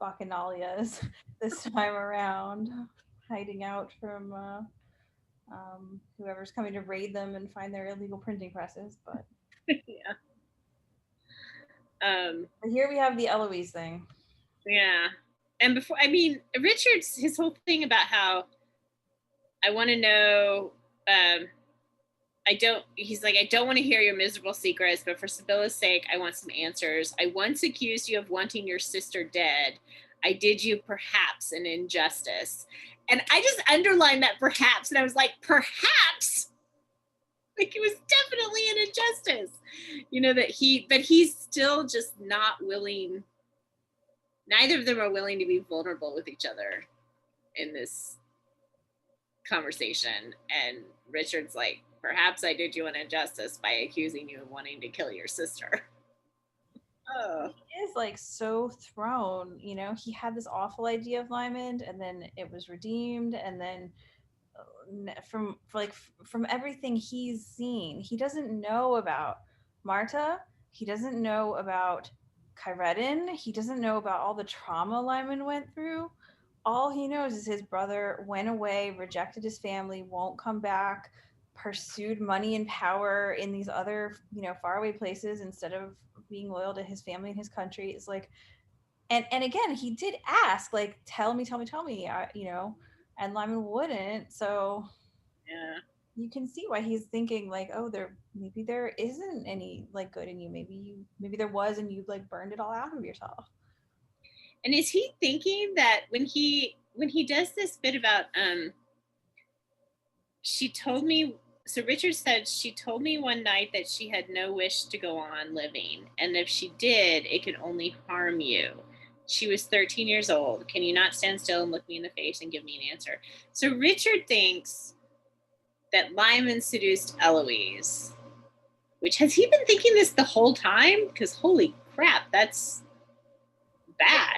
bacchanalias this time around, hiding out from whoever's coming to raid them and find their illegal printing presses. But yeah. But here we have the Eloise thing. Yeah. And before, I mean, Richard's, his whole thing about how I want to know, he's like, I don't want to hear your miserable secrets, but for Sibylla's sake, I want some answers. I once accused you of wanting your sister dead. I did you perhaps an injustice. And I just underlined that perhaps. And I was like, perhaps? Like it was definitely an injustice, you know, but he's still just not willing. Neither of them are willing to be vulnerable with each other in this conversation. And Richard's like, perhaps I did you an injustice by accusing you of wanting to kill your sister. Oh. He is like so thrown, you know, he had this awful idea of Lymond and then it was redeemed, and then from everything he's seen, he doesn't know about Marta, he doesn't know about Kyredin, he doesn't know about all the trauma Lymond went through. All he knows is his brother went away, rejected his family, won't come back, pursued money and power in these other, you know, faraway places instead of being loyal to his family and his country. It's like, and again, he did ask, like, tell me, you know, and Lymond wouldn't. So Yeah. you can see why he's thinking like, oh, maybe there isn't any like good in you. Maybe there was, and you like burned it all out of yourself. And is he thinking that when he does this bit about she told me, so Richard said, she told me one night that she had no wish to go on living, and if she did, it could only harm you. She was 13 years old. Can you not stand still and look me in the face and give me an answer? So Richard thinks that Lymond seduced Eloise, which, has he been thinking this the whole time? Because holy crap, that's bad.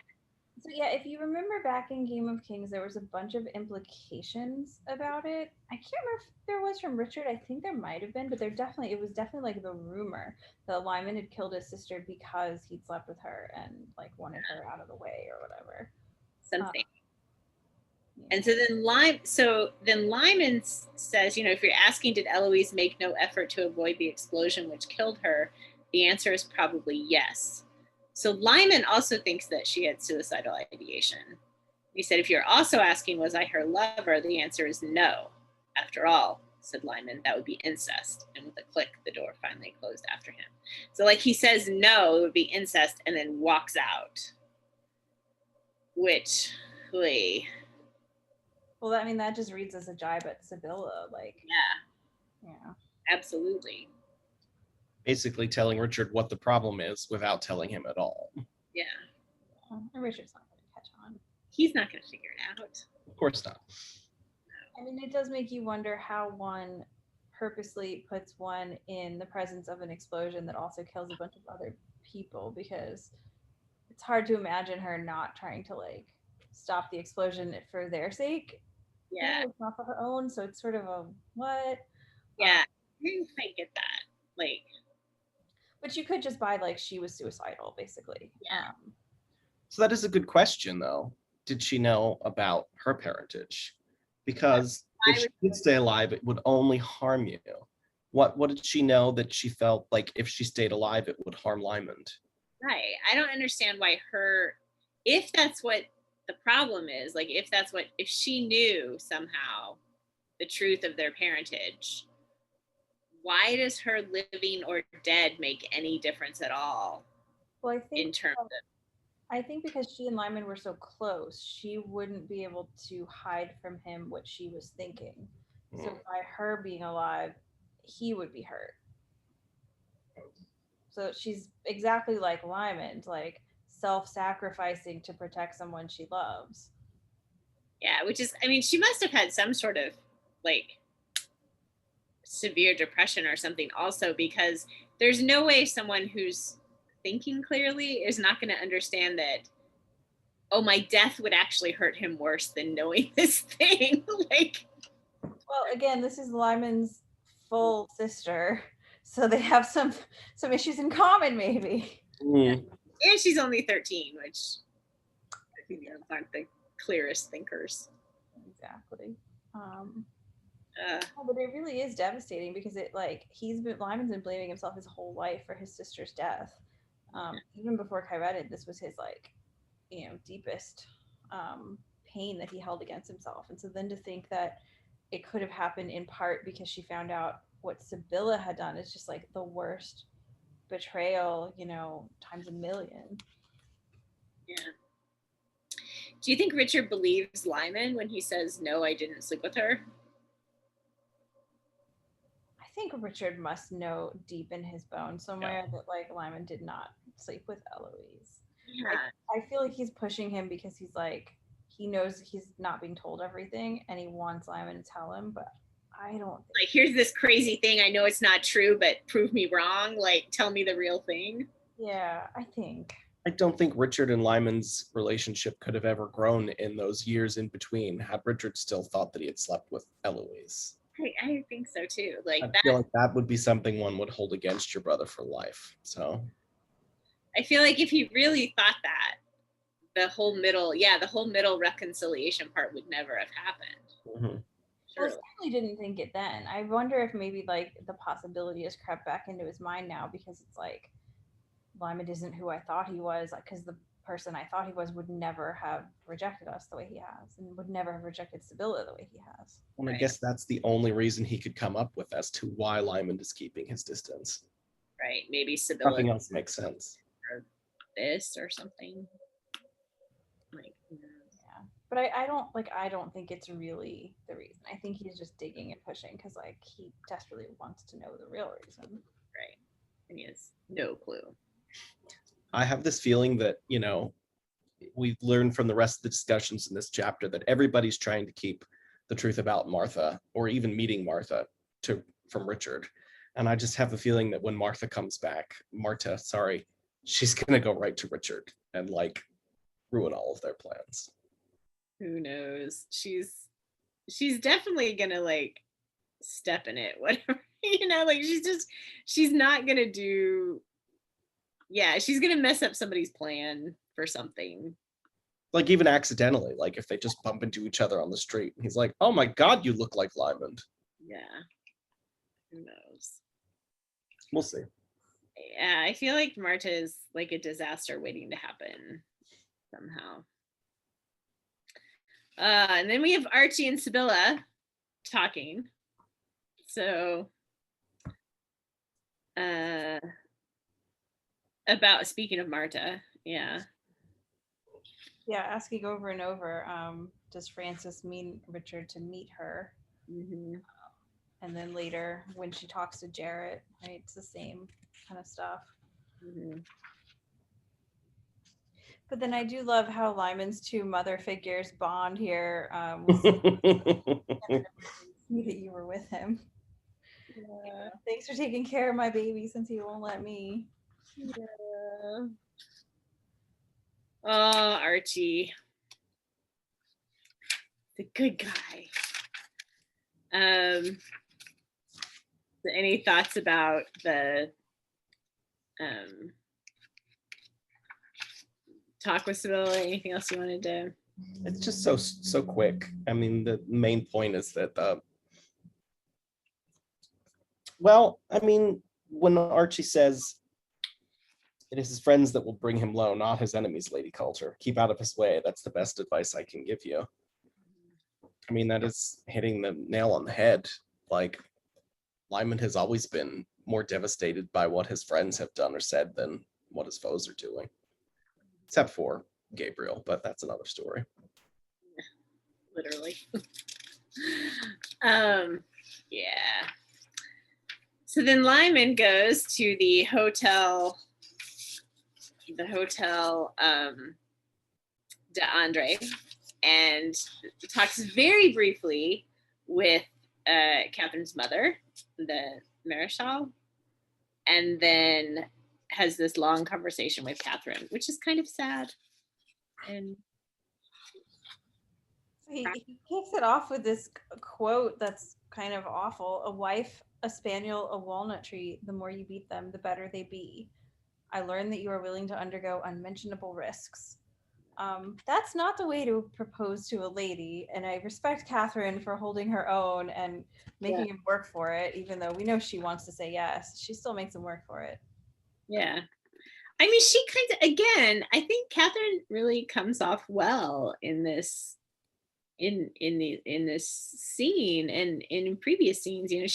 So yeah, if you remember back in Game of Kings, there was a bunch of implications about it. I can't remember if there was from Richard. I think there might have been, but it was definitely like the rumor that Lymond had killed his sister because he'd slept with her and like wanted her out of the way or whatever. Something. Yeah. And so then Lymond says, you know, if you're asking, did Eloise make no effort to avoid the explosion which killed her? The answer is probably yes. So Lymond also thinks that she had suicidal ideation. He said, if you're also asking, was I her lover? The answer is no. After all, said Lymond, that would be incest. And with a click, the door finally closed after him. So like he says no, it would be incest, and then walks out. Which, well, I mean, that just reads as a jibe at Sibylla, like. Yeah. Yeah. Absolutely. Basically telling Richard what the problem is without telling him at all. Yeah. And Richard's not going to catch on. He's not going to figure it out. Of course not. I mean, it does make you wonder how one purposely puts one in the presence of an explosion that also kills a bunch of other people, because it's hard to imagine her not trying to like stop the explosion for their sake. Yeah. It's not for her own, so it's sort of a what? Yeah, I didn't quite get that. Like, but you could just buy like she was suicidal, basically. Yeah. So that is a good question, though. Did she know about her parentage? Because if she did stay alive, it would only harm you. What did she know that she felt like if she stayed alive, it would harm Lymond? Right. I don't understand why if that's what the problem is, like if she knew somehow the truth of their parentage, why does her living or dead make any difference at all? Well, I think in terms of, I think because she and Lymond were so close, she wouldn't be able to hide from him what she was thinking. So by her being alive, he would be hurt. So she's exactly like Lymond, like self-sacrificing to protect someone she loves. Yeah, which is, I mean, she must have had some sort of like severe depression or something also, because there's no way someone who's thinking clearly is not going to understand that, oh, my death would actually hurt him worse than knowing this thing. Like, well, again, this is Lymond's full sister, so they have some issues in common, maybe. And she's only 13, which I think aren't the clearest thinkers. Exactly. But it really is devastating, because it like Lymond's been blaming himself his whole life for his sister's death. Even before Kyredin, this was his like, you know, deepest pain that he held against himself. And so then to think that it could have happened in part because she found out what Sibylla had done is just like the worst betrayal, you know, times a million. Yeah. Do you think Richard believes Lymond when he says, no, I didn't sleep with her? I think Richard must know deep in his bones somewhere that like Lymond did not sleep with Eloise. Yeah. I feel like he's pushing him because he's like, he knows he's not being told everything and he wants Lymond to tell him, but I don't think. Like, here's this crazy thing. I know it's not true, but prove me wrong. Like, tell me the real thing. Yeah, I think. I don't think Richard and Lymond's relationship could have ever grown in those years in between had Richard still thought that he had slept with Eloise. I think so too. Like I feel like that would be something one would hold against your brother for life. So I feel like if he really thought that, the whole middle reconciliation part would never have happened. mm-hmm. Well, I certainly didn't think it then. I wonder if maybe like the possibility has crept back into his mind now because it's like Lymond isn't who I thought he was, like, because the person I thought he was would never have rejected us the way he has and would never have rejected Sibylla the way he has. And I guess that's the only reason he could come up with as to why Lymond is keeping his distance. Right. Maybe Sibylla. Nothing else makes sense. Or this or something. Like, yeah. But I don't think it's really the reason. I think he's just digging and pushing because like he desperately wants to know the real reason. Right. And he has no clue. I have this feeling that, you know, we've learned from the rest of the discussions in this chapter that everybody's trying to keep the truth about Martha or even meeting Martha from Richard. And I just have a feeling that when Martha, she's going to go right to Richard and like ruin all of their plans. Who knows? She's definitely going to like step in it, whatever, you know, like she's not going to do. Yeah, she's gonna mess up somebody's plan for something. Like even accidentally, like if they just bump into each other on the street, and he's like, "Oh my God, you look like Lymond." Yeah, who knows? We'll see. Yeah, I feel like Marta is like a disaster waiting to happen somehow. And then we have Archie and Sibylla talking. So, about speaking of Marta, yeah, asking over and over, does Frances mean Richard to meet her? mm-hmm. And then later when she talks to Jarrett, right, it's the same kind of stuff. Mm-hmm. But then I do love how Lymond's two mother figures bond here. See that you were with him. Yeah. Thanks for taking care of my baby since he won't let me. Yeah. Oh, Archie, the good guy. Any thoughts about the talk with Sibylla? Anything else you wanted to? It's just so quick. I mean, the main point is that well, I mean, when Archie says it is his friends that will bring him low, not his enemies, Lady Coulter. Keep out of his way. That's the best advice I can give you. I mean, that is hitting the nail on the head. Like, Lymond has always been more devastated by what his friends have done or said than what his foes are doing. Except for Gabriel, but that's another story. Literally. Yeah. So then Lymond goes to the hotel de Andre and talks very briefly with Catherine's mother, the Marechal, and then has this long conversation with Catherine, which is kind of sad. And he kicks it off with this quote that's kind of awful. A wife, a spaniel, a walnut tree, the more you beat them, the better they be. I learned that you are willing to undergo unmentionable risks. That's not the way to propose to a lady, and I respect Catherine for holding her own and making him work for it, even though we know she wants to say yes. She still makes him work for it. Yeah. I mean, she kind of, again, I think Catherine really comes off well in this in this scene and in previous scenes. You know,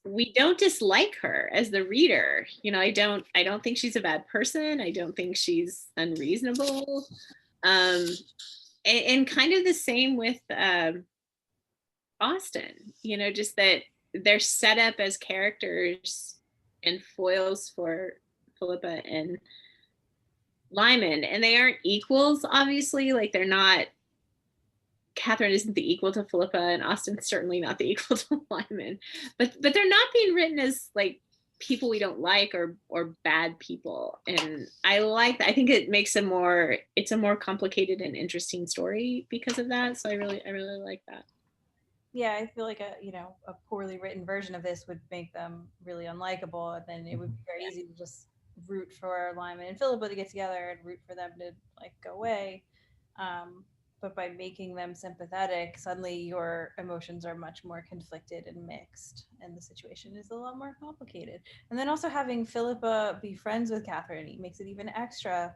we don't dislike her as the reader. You know, I don't think she's a bad person. I don't think she's unreasonable. And kind of the same with Austen, you know, just that they're set up as characters and foils for Philippa and Lymond, and they aren't equals, obviously. Like, they're not, Catherine isn't the equal to Philippa, and Austen's certainly not the equal to Lymond, but they're not being written as like people we don't like or bad people. And I like that. I think it makes it's a more complicated and interesting story because of that. So I really like that. Yeah, I feel like a poorly written version of this would make them really unlikable, and then it would be very easy to just root for Lyman and Philippa to get together and root for them to like go away. But by making them sympathetic, suddenly your emotions are much more conflicted and mixed, and the situation is a lot more complicated. And then also having Philippa be friends with Catherine makes it even extra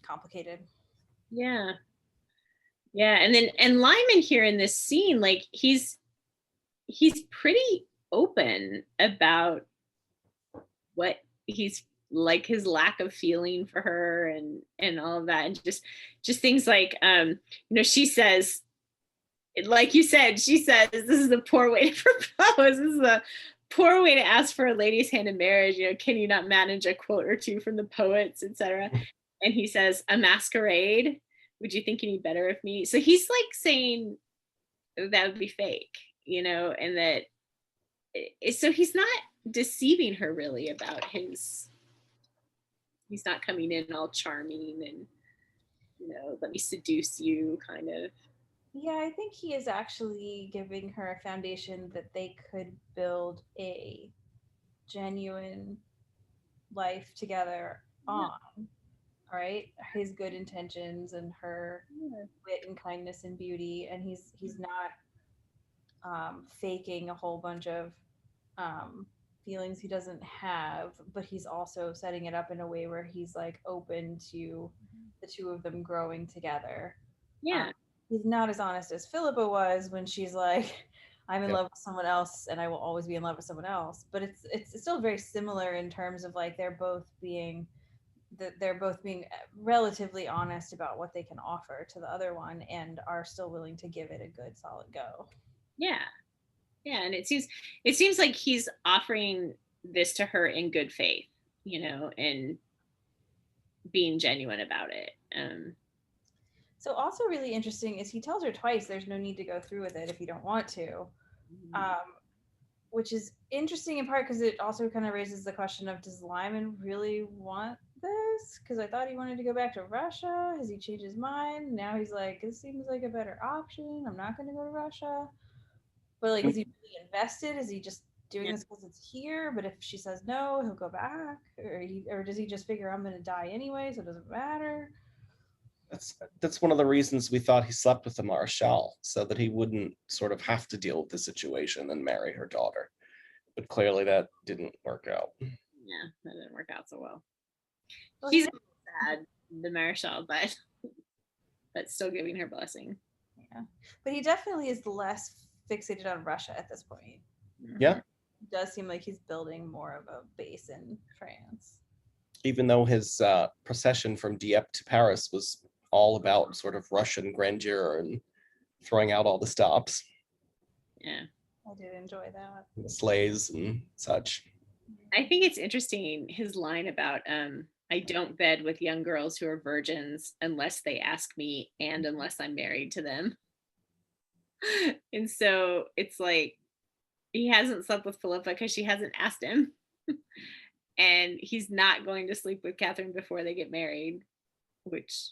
complicated. Yeah. And Lyman here in this scene, like he's pretty open about what he's like, his lack of feeling for her and all of that, and just things like she says, like you said, she says, this is a poor way to propose, this is a poor way to ask for a lady's hand in marriage, can you not manage a quote or two from the poets, etc. And he says, a masquerade, would you think any better of me? So he's like saying that would be fake, and that so he's not deceiving her really about he's not coming in all charming and let me seduce you kind of. Yeah, I think he is actually giving her a foundation that they could build a genuine life together on. All right, his good intentions and her wit and kindness and beauty, and he's not faking a whole bunch of feelings he doesn't have, but he's also setting it up in a way where he's like open to the two of them growing together. Yeah. He's not as honest as Philippa was when she's like, I'm in love with someone else and I will always be in love with someone else. But it's still very similar in terms of like they're both being relatively honest about what they can offer to the other one and are still willing to give it a good solid go. Yeah, and it seems like he's offering this to her in good faith, and being genuine about it. So also really interesting is he tells her twice there's no need to go through with it if you don't want to, which is interesting in part because it also kind of raises the question of, does Lyman really want this? Because I thought he wanted to go back to Russia. Has he changed his mind? Now he's like, this seems like a better option. I'm not going to go to Russia. But like, is he really invested? Is he just doing this because it's here? But if she says no, he'll go back, or does he just figure I'm going to die anyway, so it doesn't matter? That's one of the reasons we thought he slept with the Marshal, so that he wouldn't sort of have to deal with the situation and marry her daughter. But clearly that didn't work out. Yeah, that didn't work out so well. She's sad, the Marshal, but still giving her blessing. Yeah, but he definitely is less fixated on Russia at this point. Yeah. It does seem like he's building more of a base in France. Even though his procession from Dieppe to Paris was all about sort of Russian grandeur and throwing out all the stops. Yeah, I did enjoy that. The sleighs and such. I think it's interesting, his line about I don't bed with young girls who are virgins unless they ask me and unless I'm married to them. And so it's like he hasn't slept with Philippa because she hasn't asked him. And he's not going to sleep with Catherine before they get married, which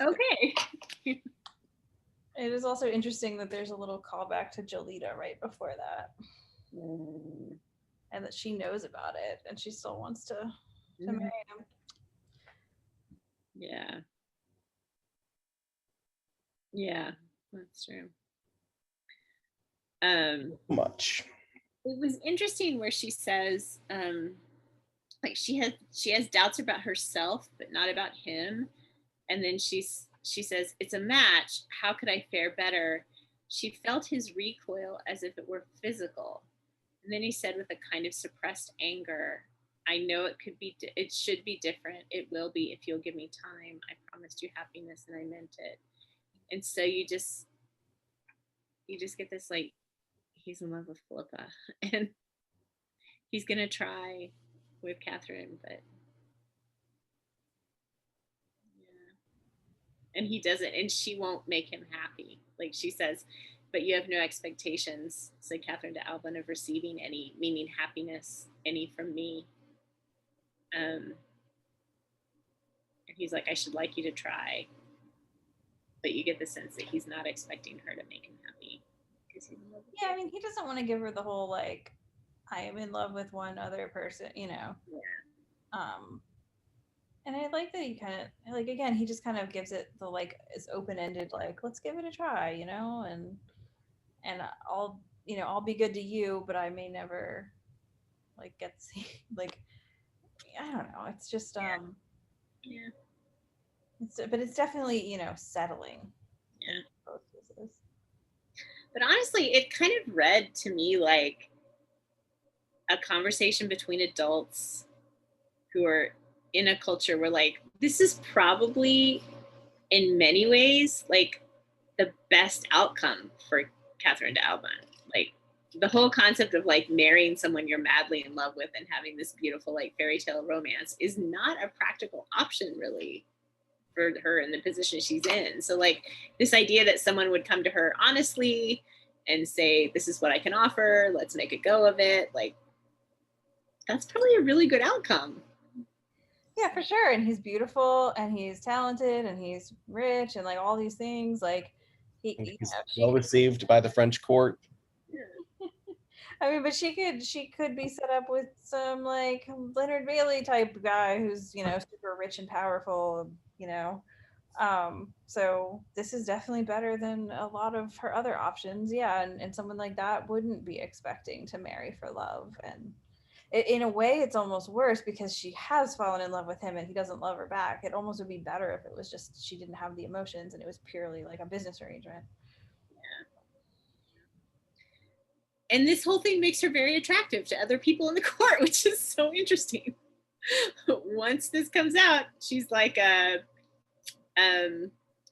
okay. It is also interesting that there's a little callback to Jolita right before that. And that she knows about it and she still wants to marry him. Yeah, that's true. Much. It was interesting where she says like she has doubts about herself but not about him, and then she says, it's a match, how could I fare better? She felt his recoil as if it were physical, and then he said with a kind of suppressed anger, I know it should be different, it will be if you'll give me time, I promised you happiness and I meant it. And so you just get this like he's in love with Philippa and he's gonna try with Catherine, but yeah. And he doesn't, and she won't make him happy. Like she says, but you have no expectations, said Catherine to Alban, of receiving any, meaning happiness, any from me. And he's like, I should like you to try. But you get the sense that he's not expecting her to make him happy. Yeah, I mean, he doesn't want to give her the whole like, I am in love with one other person, you know. Yeah. And I like that he kind of like, again, he just kind of gives it the like, it's open ended, like, let's give it a try, you know, and I'll, you know, I'll be good to you, but I may never like get to see, like, I don't know. It's just yeah. But it's definitely, you know, settling. Yeah. In both cases. But honestly, it kind of read to me like a conversation between adults who are in a culture where like this is probably in many ways like the best outcome for Catherine de Alban. Like the whole concept of like marrying someone you're madly in love with and having this beautiful like fairy tale romance is not a practical option really for her in the position she's in. So like this idea that someone would come to her honestly and say, this is what I can offer, let's make a go of it, like that's probably a really good outcome. Yeah, for sure. And he's beautiful and he's talented and he's rich and like all these things. Like He's well received by the French court. I mean, but she could be set up with some like Leonard Bailey type guy who's, you know, super rich and powerful, you know. So this is definitely better than a lot of her other options. Yeah, and someone like that wouldn't be expecting to marry for love. And in a way, it's almost worse because she has fallen in love with him and he doesn't love her back. It almost would be better if it was just she didn't have the emotions and it was purely like a business arrangement. And this whole thing makes her very attractive to other people in the court, which is so interesting. Once this comes out, she's like a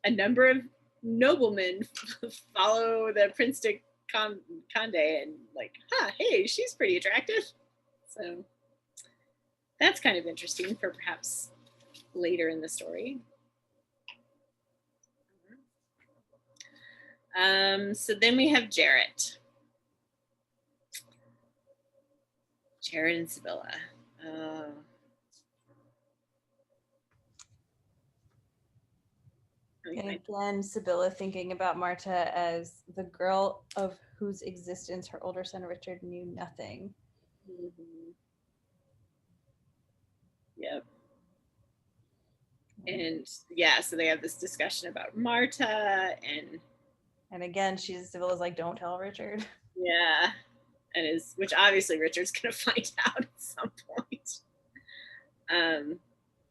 number of noblemen follow the Prince de Conde and like, hey, she's pretty attractive. So that's kind of interesting for perhaps later in the story. So then we have Jarrett. Jarrett and Sibylla. And again, Sibylla thinking about Marta as the girl of whose existence her older son Richard knew nothing. Mm-hmm. Yep. And yeah, so they have this discussion about Marta and again, Sibylla's like, don't tell Richard. Yeah. And which obviously Richard's gonna find out at some point.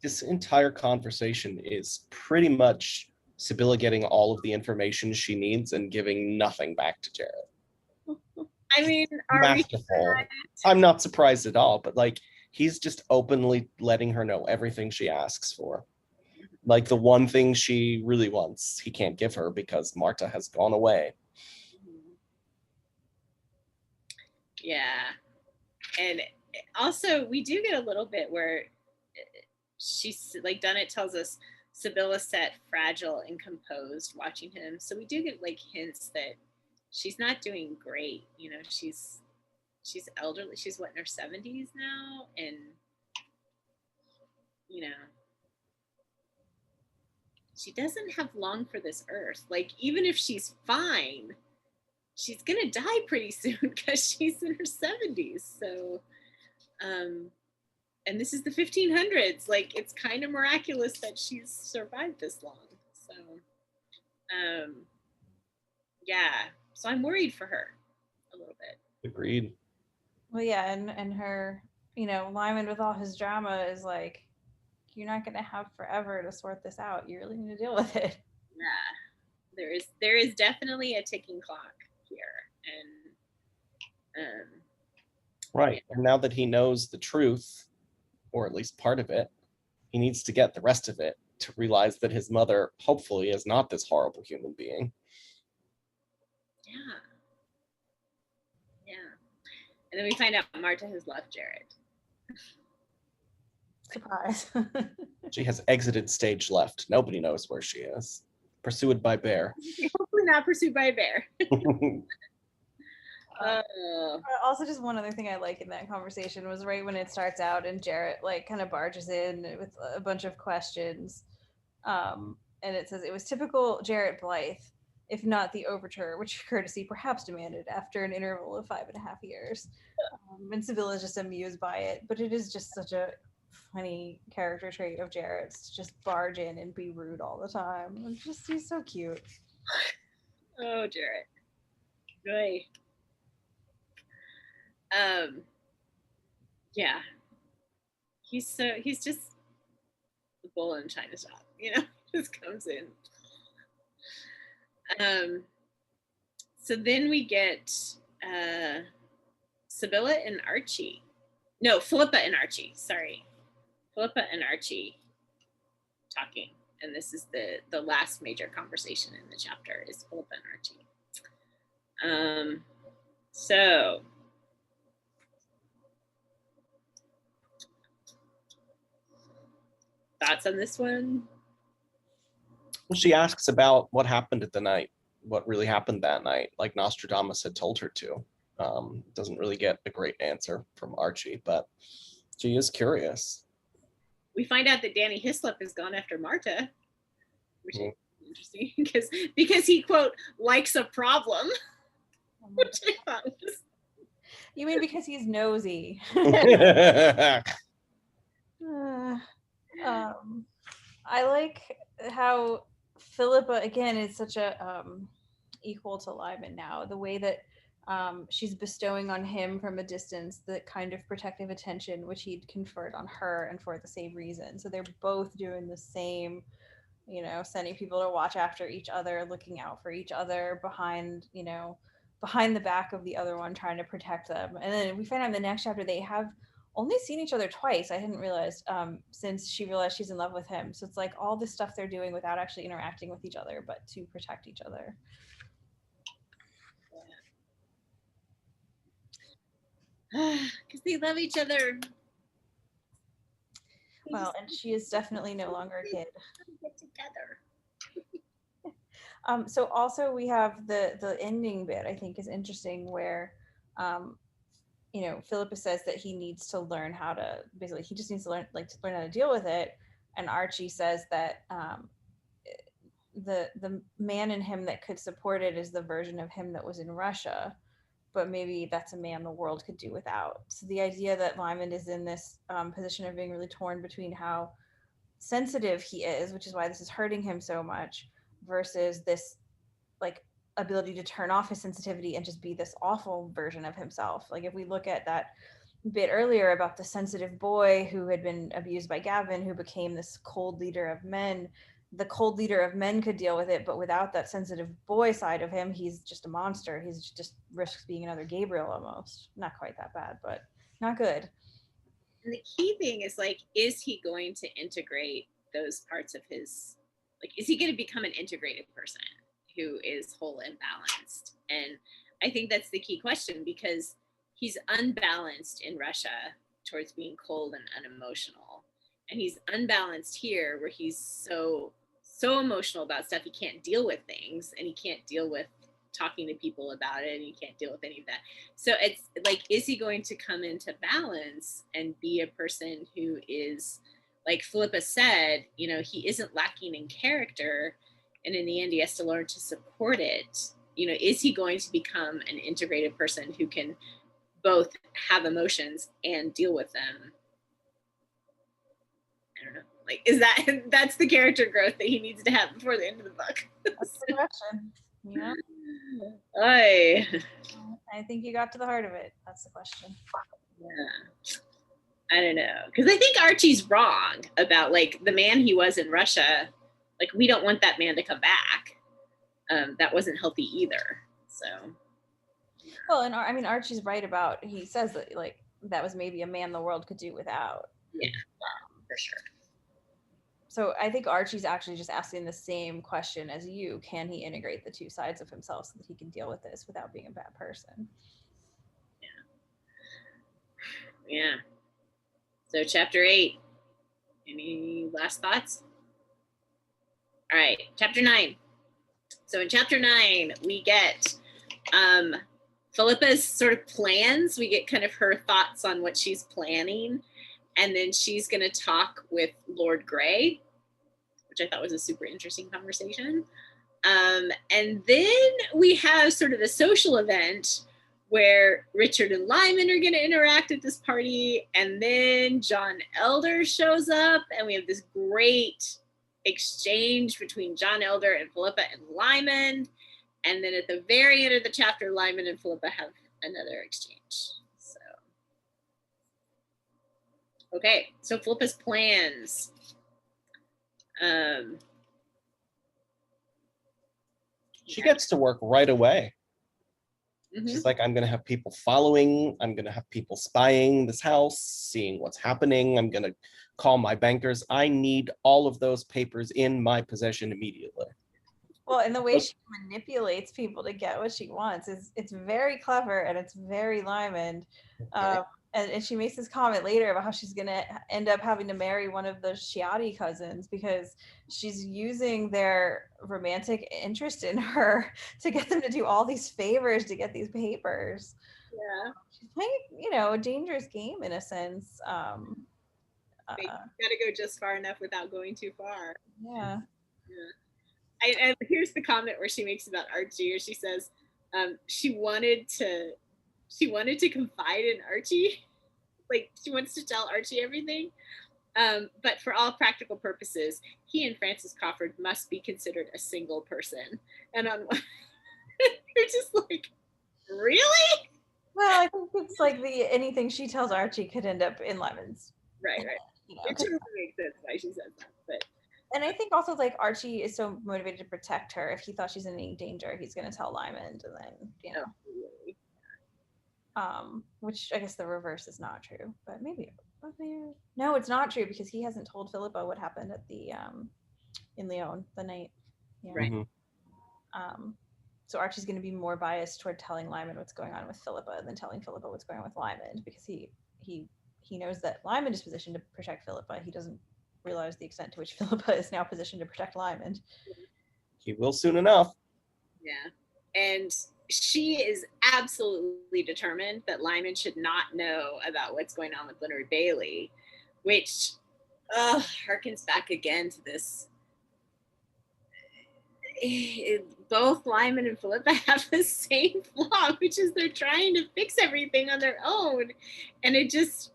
This entire conversation is pretty much Sibylla getting all of the information she needs and giving nothing back to Jarrett. I mean, masterful. I'm not surprised at all, but like he's just openly letting her know everything she asks for. Like the one thing she really wants, he can't give her because Marta has gone away. Yeah. And also we do get a little bit where she's like Dunnett tells us Sibylla sat fragile and composed watching him. So we do get like hints that she's not doing great. You know, she's elderly. She's what, in her 70s now? And, you know, she doesn't have long for this earth. Like, even if she's fine, she's going to die pretty soon because she's in her 70s. So, and this is the 1500s. Like, it's kind of miraculous that she's survived this long. So, yeah. So I'm worried for her a little bit. Agreed. Well, yeah, and her, you know, Lymond with all his drama is like, you're not going to have forever to sort this out. You really need to deal with it. Yeah, there is definitely a ticking clock here, and right. And now that he knows the truth, or at least part of it, he needs to get the rest of it to realize that his mother hopefully is not this horrible human being. Yeah. And then we find out Marta has left Jared. Surprise. She has exited stage left. Nobody knows where she is. Pursued by bear. Hopefully not pursued by a bear. Also, just one other thing I like in that conversation was right when it starts out and Jarrett like kind of barges in with a bunch of questions, and it says it was typical Jarrett Blythe, if not the overture which courtesy perhaps demanded after an interval of 5.5 years. And Seville is just amused by it, but it is just such a funny character trait of Jarrett's to just barge in and be rude all the time. It's just, he's so cute. Oh, Jarrett. Right. Yeah. He's just the bull in China shop, just comes in. So then we get Sibylla and Archie. No, Philippa and Archie, sorry. Philippa and Archie talking. And this is the last major conversation in the chapter is Philippa and Archie. So thoughts on this one? Well, she asks about what happened at the night, what really happened that night, like Nostradamus had told her to. Doesn't really get a great answer from Archie, but she is curious. We find out that Danny Hislop has gone after Marta, which is interesting because he, quote, likes a problem, which I thought was... You mean because he's nosy? I like how Philippa, again, is such a equal to Lymond now. The way that she's bestowing on him from a distance the kind of protective attention which he'd conferred on her, and for the same reason. So they're both doing the same, sending people to watch after each other, looking out for each other behind the back of the other one, trying to protect them. And then we find out in the next chapter they have only seen each other twice. I hadn't realized since she realized she's in love with him. So it's like all this stuff they're doing without actually interacting with each other, but to protect each other. Because they love each other. Well, and she is definitely no longer a kid. Get together. So also we have the ending bit, I think, is interesting, where Philippa says that he needs to learn how to, basically he just needs to learn how to deal with it, and Archie says that the man in him that could support it is the version of him that was in Russia, but maybe that's a man the world could do without. So the idea that Lymond is in this position of being really torn between how sensitive he is, which is why this is hurting him so much, versus this like ability to turn off his sensitivity and just be this awful version of himself. Like if we look at that bit earlier about the sensitive boy who had been abused by Gavin, who became this cold leader of men, the cold leader of men could deal with it, but without that sensitive boy side of him, he's just a monster. He's just risks being another Gabriel almost. Not quite that bad, but not good. And the key thing is, like, is he going to integrate those parts of his, like, is he going to become an integrated person who is whole and balanced? And I think that's the key question, because he's unbalanced in Russia towards being cold and unemotional. And he's unbalanced here where he's so emotional about stuff. He can't deal with things, and he can't deal with talking to people about it, and he can't deal with any of that. So it's like, is he going to come into balance and be a person who is, like Philippa said, he isn't lacking in character, and in the end he has to learn to support it. Is he going to become an integrated person who can both have emotions and deal with them? I don't know. Like, that's the character growth that he needs to have before the end of the book? That's the question. Yeah. I think you got to the heart of it. That's the question. Yeah. I don't know. Because I think Archie's wrong about, like, the man he was in Russia. Like, we don't want that man to come back. That wasn't healthy either. So. Well, and I mean, Archie's right about, he says that, like, that was maybe a man the world could do without. Yeah, for sure. So I think Archie's actually just asking the same question as you. Can he integrate the two sides of himself so that he can deal with this without being a bad person? Yeah. So chapter 8. Any last thoughts? All right, chapter 9. So in chapter 9, we get Philippa's sort of plans. We get kind of her thoughts on what she's planning. And then she's going to talk with Lord Grey, which I thought was a super interesting conversation. And then we have sort of a social event where Richard and Lymond are going to interact at this party. And then John Elder shows up, and we have this great exchange between John Elder and Philippa and Lymond. And then at the very end of the chapter, Lymond and Philippa have another exchange. So, okay, so Philippa's plans. She gets to work right away. Mhm. She's like, I'm going to have people following. I'm going to have people spying this house, seeing what's happening. I'm going to call my bankers. I need all of those papers in my possession immediately. Well, and the way she manipulates people to get what she wants is it's very clever and it's very Lymond. And she makes this comment later about how she's going to end up having to marry one of the Chiati cousins because she's using their romantic interest in her to get them to do all these favors to get these papers. Yeah. She's playing, a dangerous game in a sense. But you gotta go just far enough without going too far. Yeah. And here's the comment where she makes about Archie, or she says she wanted to confide in Archie, like she wants to tell Archie everything, but for all practical purposes, he and Francis Crawford must be considered a single person. And on you're just like, really? Well, I think it's like anything she tells Archie could end up in Lymond's. Right. It totally makes sense why she says that, but. And I think also like Archie is so motivated to protect her. If he thought she's in any danger, he's going to tell Lymond, and then which I guess the reverse is not true, but maybe no, it's not true because he hasn't told Philippa what happened at the in Lyon the night. Yeah. Right. So Archie's going to be more biased toward telling Lymond what's going on with Philippa than telling Philippa what's going on with Lymond because he knows that Lymond is positioned to protect Philippa. He doesn't realize the extent to which Philippa is now positioned to protect Lymond. He will soon enough. Yeah. And she is absolutely determined that Lymond should not know about what's going on with Leonard Bailey, which harkens back again to this. Both Lymond and Philippa have the same flaw, which is they're trying to fix everything on their own. And it just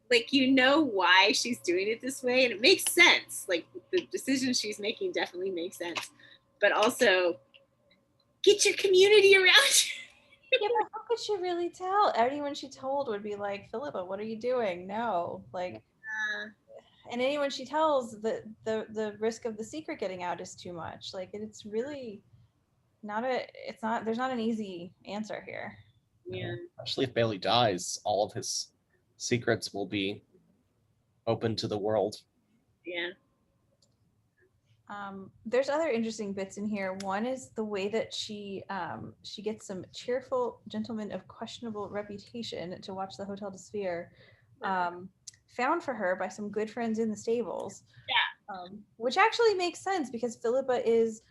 like, why she's doing it this way. And it makes sense. Like the decisions she's making definitely make sense. But also, get your community around you. Yeah, but how could she really tell? Anyone she told would be like, Philippa, what are you doing? No. Like, and anyone she tells, the risk of the secret getting out is too much. Like, it's really there's not an easy answer here. Yeah. Especially if Bailey dies, all of his secrets will be open to the world. Yeah. There's other interesting bits in here. One is the way that she gets some cheerful gentlemen of questionable reputation to watch the Hotel de Sphere, found for her by some good friends in the stables. Yeah. Which actually makes sense because Philippa is,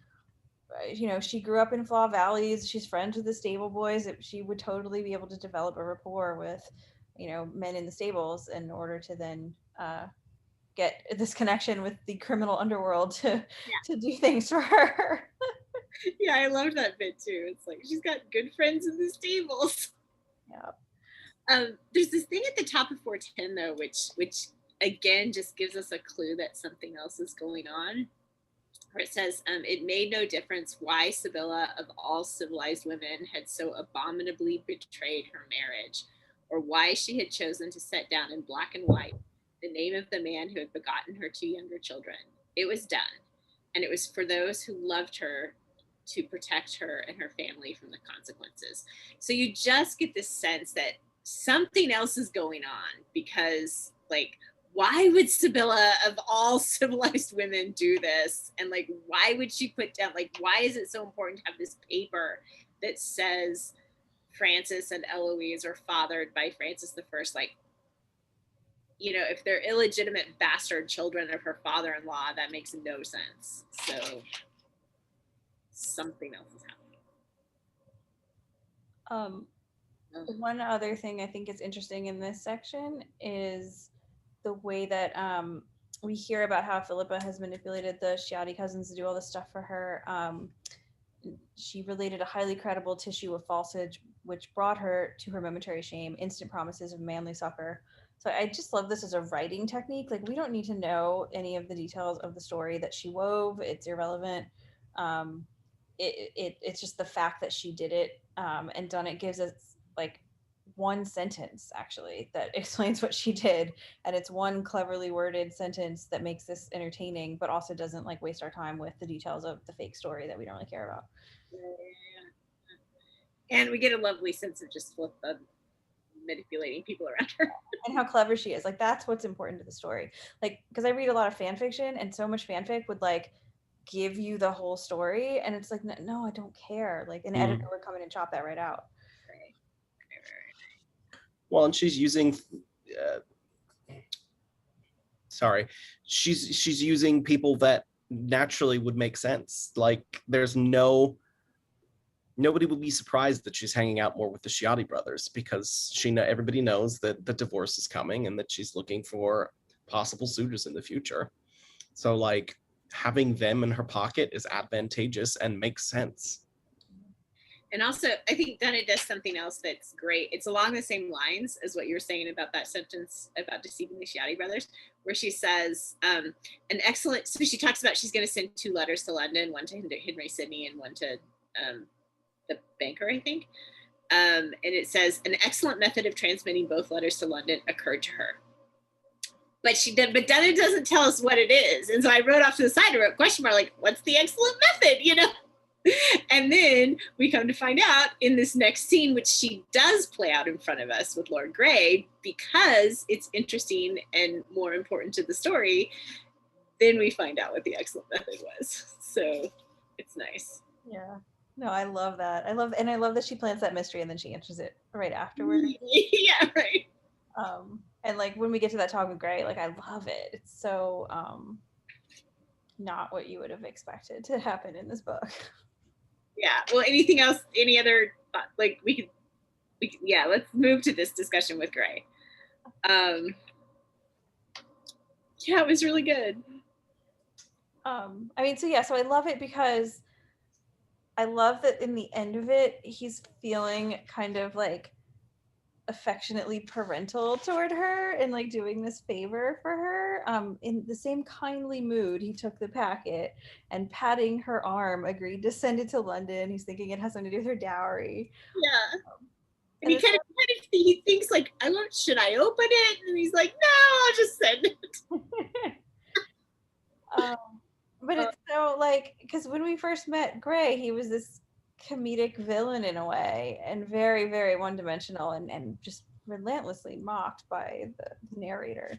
she grew up in Flaw Valleys. She's friends with the stable boys. She would totally be able to develop a rapport with, men in the stables in order to then get this connection with the criminal underworld to do things for her. Yeah, I love that bit too. It's like she's got good friends in the stables. Yeah. There's this thing at the top of 410 though, which again just gives us a clue that something else is going on. Where it says, it made no difference why Sibylla, of all civilized women, had so abominably betrayed her marriage, or why she had chosen to set down in black and white the name of the man who had begotten her two younger children. It was done, and it was for those who loved her to protect her and her family from the consequences. So you just get this sense that something else is going on because, like, why would Sibylla, of all civilized women, do this? And like, why would she put down, like, why is it so important to have this paper that says Francis and Eloise are fathered by Francis the First? Like, you know, if they're illegitimate bastard children of her father-in-law, that makes no sense. So something else is happening. One other thing I think is interesting in this section is the way that we hear about how Philippa has manipulated the Sciatti cousins to do all this stuff for her. She related a highly credible tissue of falsehood, which brought her to her momentary shame, instant promises of manly succor. So I just love this as a writing technique. Like, we don't need to know any of the details of the story that she wove. It's irrelevant. It's just the fact that she did it. And Dunnett gives us like one sentence actually that explains what she did, and it's one cleverly worded sentence that makes this entertaining, but also doesn't like waste our time with the details of the fake story that we don't really care about. And we get a lovely sense of just Philippa manipulating people around her and how clever she is. Like, that's what's important to the story. Like, because I read a lot of fan fiction, and so much fanfic would like give you the whole story, and it's like, no, I don't care. Like, an editor would come in and chop that right out. Well, and she's using she's using people that naturally would make sense. Like, there's nobody will be surprised that she's hanging out more with the Sciatti brothers, because everybody knows that the divorce is coming and that she's looking for possible suitors in the future. So like, having them in her pocket is advantageous and makes sense. And also, I think Dunnett does something else that's great. It's along the same lines as what you were saying about that sentence about deceiving the Sciatti brothers, where she says, so she talks about she's going to send 2 letters to London, one to Henry Sidney and one to the banker, I think. And it says, an excellent method of transmitting both letters to London occurred to her. But Dunnett doesn't tell us what it is. And so I wrote off to the side, I wrote question mark, like, what's the excellent method, you know? And then we come to find out in this next scene, which she does play out in front of us with Lord Grey, because it's interesting and more important to the story, then we find out what the excellent method was. So it's nice. Yeah. No, I love that. I love that she plants that mystery and then she answers it right afterwards. Yeah, right. And like, when we get to that talk with Grey, like, I love it. It's so not what you would have expected to happen in this book. Yeah. Well, anything else? Any other, like, we could, yeah, let's move to this discussion with Grey. Yeah, it was really good. I mean, so I love it because I love that in the end of it, he's feeling kind of like affectionately parental toward her and like doing this favor for her. In the same kindly mood, he took the packet and patting her arm agreed to send it to London. He's thinking it has something to do with her dowry. Yeah. And he kind of he thinks like, should I open it? And he's like, no, I'll just send it. But it's so like, because when we first met Grey, he was this comedic villain in a way, and very, very one-dimensional, and just relentlessly mocked by the narrator,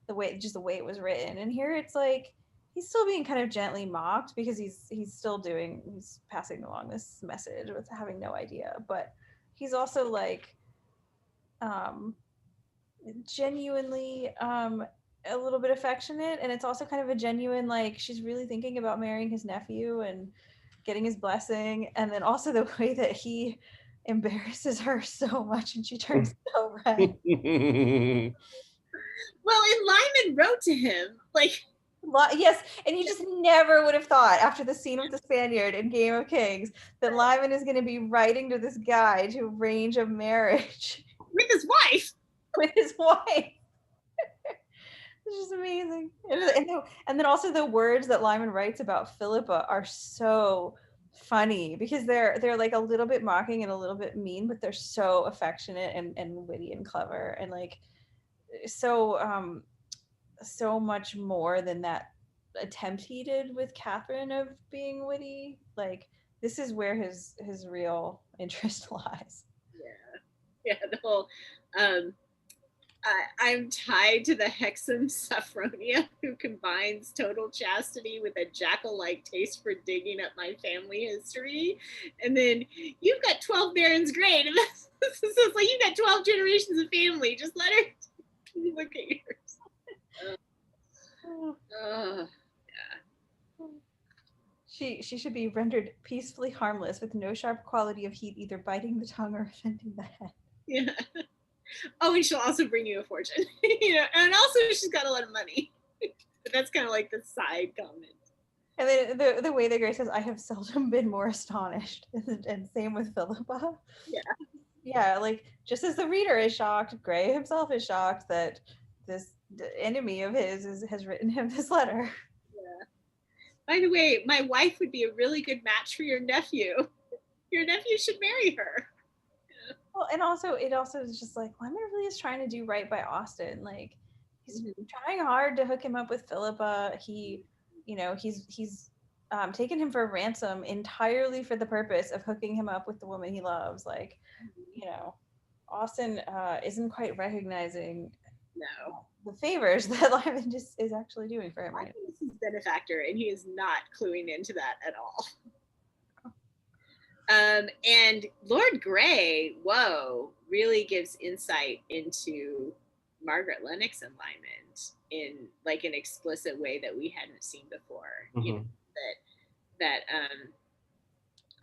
the way it was written. And here it's like he's still being kind of gently mocked because he's passing along this message with having no idea, but he's also like genuinely a little bit affectionate, and it's also kind of a genuine, like, she's really thinking about marrying his nephew and getting his blessing. And then also the way that he embarrasses her so much and she turns so red. Well, and Lymond wrote to him like, yes, and you just never would have thought after the scene with the Spaniard in Game of Kings that Lymond is going to be writing to this guy to arrange a marriage with his wife. It's just amazing. And then also the words that Lymond writes about Philippa are so funny because they're like a little bit mocking and a little bit mean, but they're so affectionate and witty and clever, and like so much more than that attempt he did with Catherine of being witty. Like, this is where his real interest lies. Yeah, the whole I'm tied to the Hexam Sophronia, who combines total chastity with a jackal-like taste for digging up my family history. And then you've got 12 Barons Grey. And so it's like you've got 12 generations of family. Just let her look at yours. She should be rendered peacefully harmless with no sharp quality of heat either biting the tongue or offending the head. Yeah. Oh, and she'll also bring you a fortune. And also she's got a lot of money. But that's kind of like the side comment. And then the way that Grace says, I have seldom been more astonished. And same with Philippa. Yeah. Yeah, like just as the reader is shocked, Gray himself is shocked that this enemy of his has written him this letter. Yeah. By the way, my wife would be a really good match for your nephew. Your nephew should marry her. Well, and also it is just like Lymond really is trying to do right by Austen. Like he's trying hard to hook him up with Philippa. He's taken him for ransom entirely for the purpose of hooking him up with the woman he loves. Like, Austen isn't quite recognizing the favors that Lymond just is actually doing for him right now. He's a benefactor, and he is not cluing into that at all. And Lord Grey, really gives insight into Margaret Lennox and Lymond in like an explicit way that we hadn't seen before. Mm-hmm. That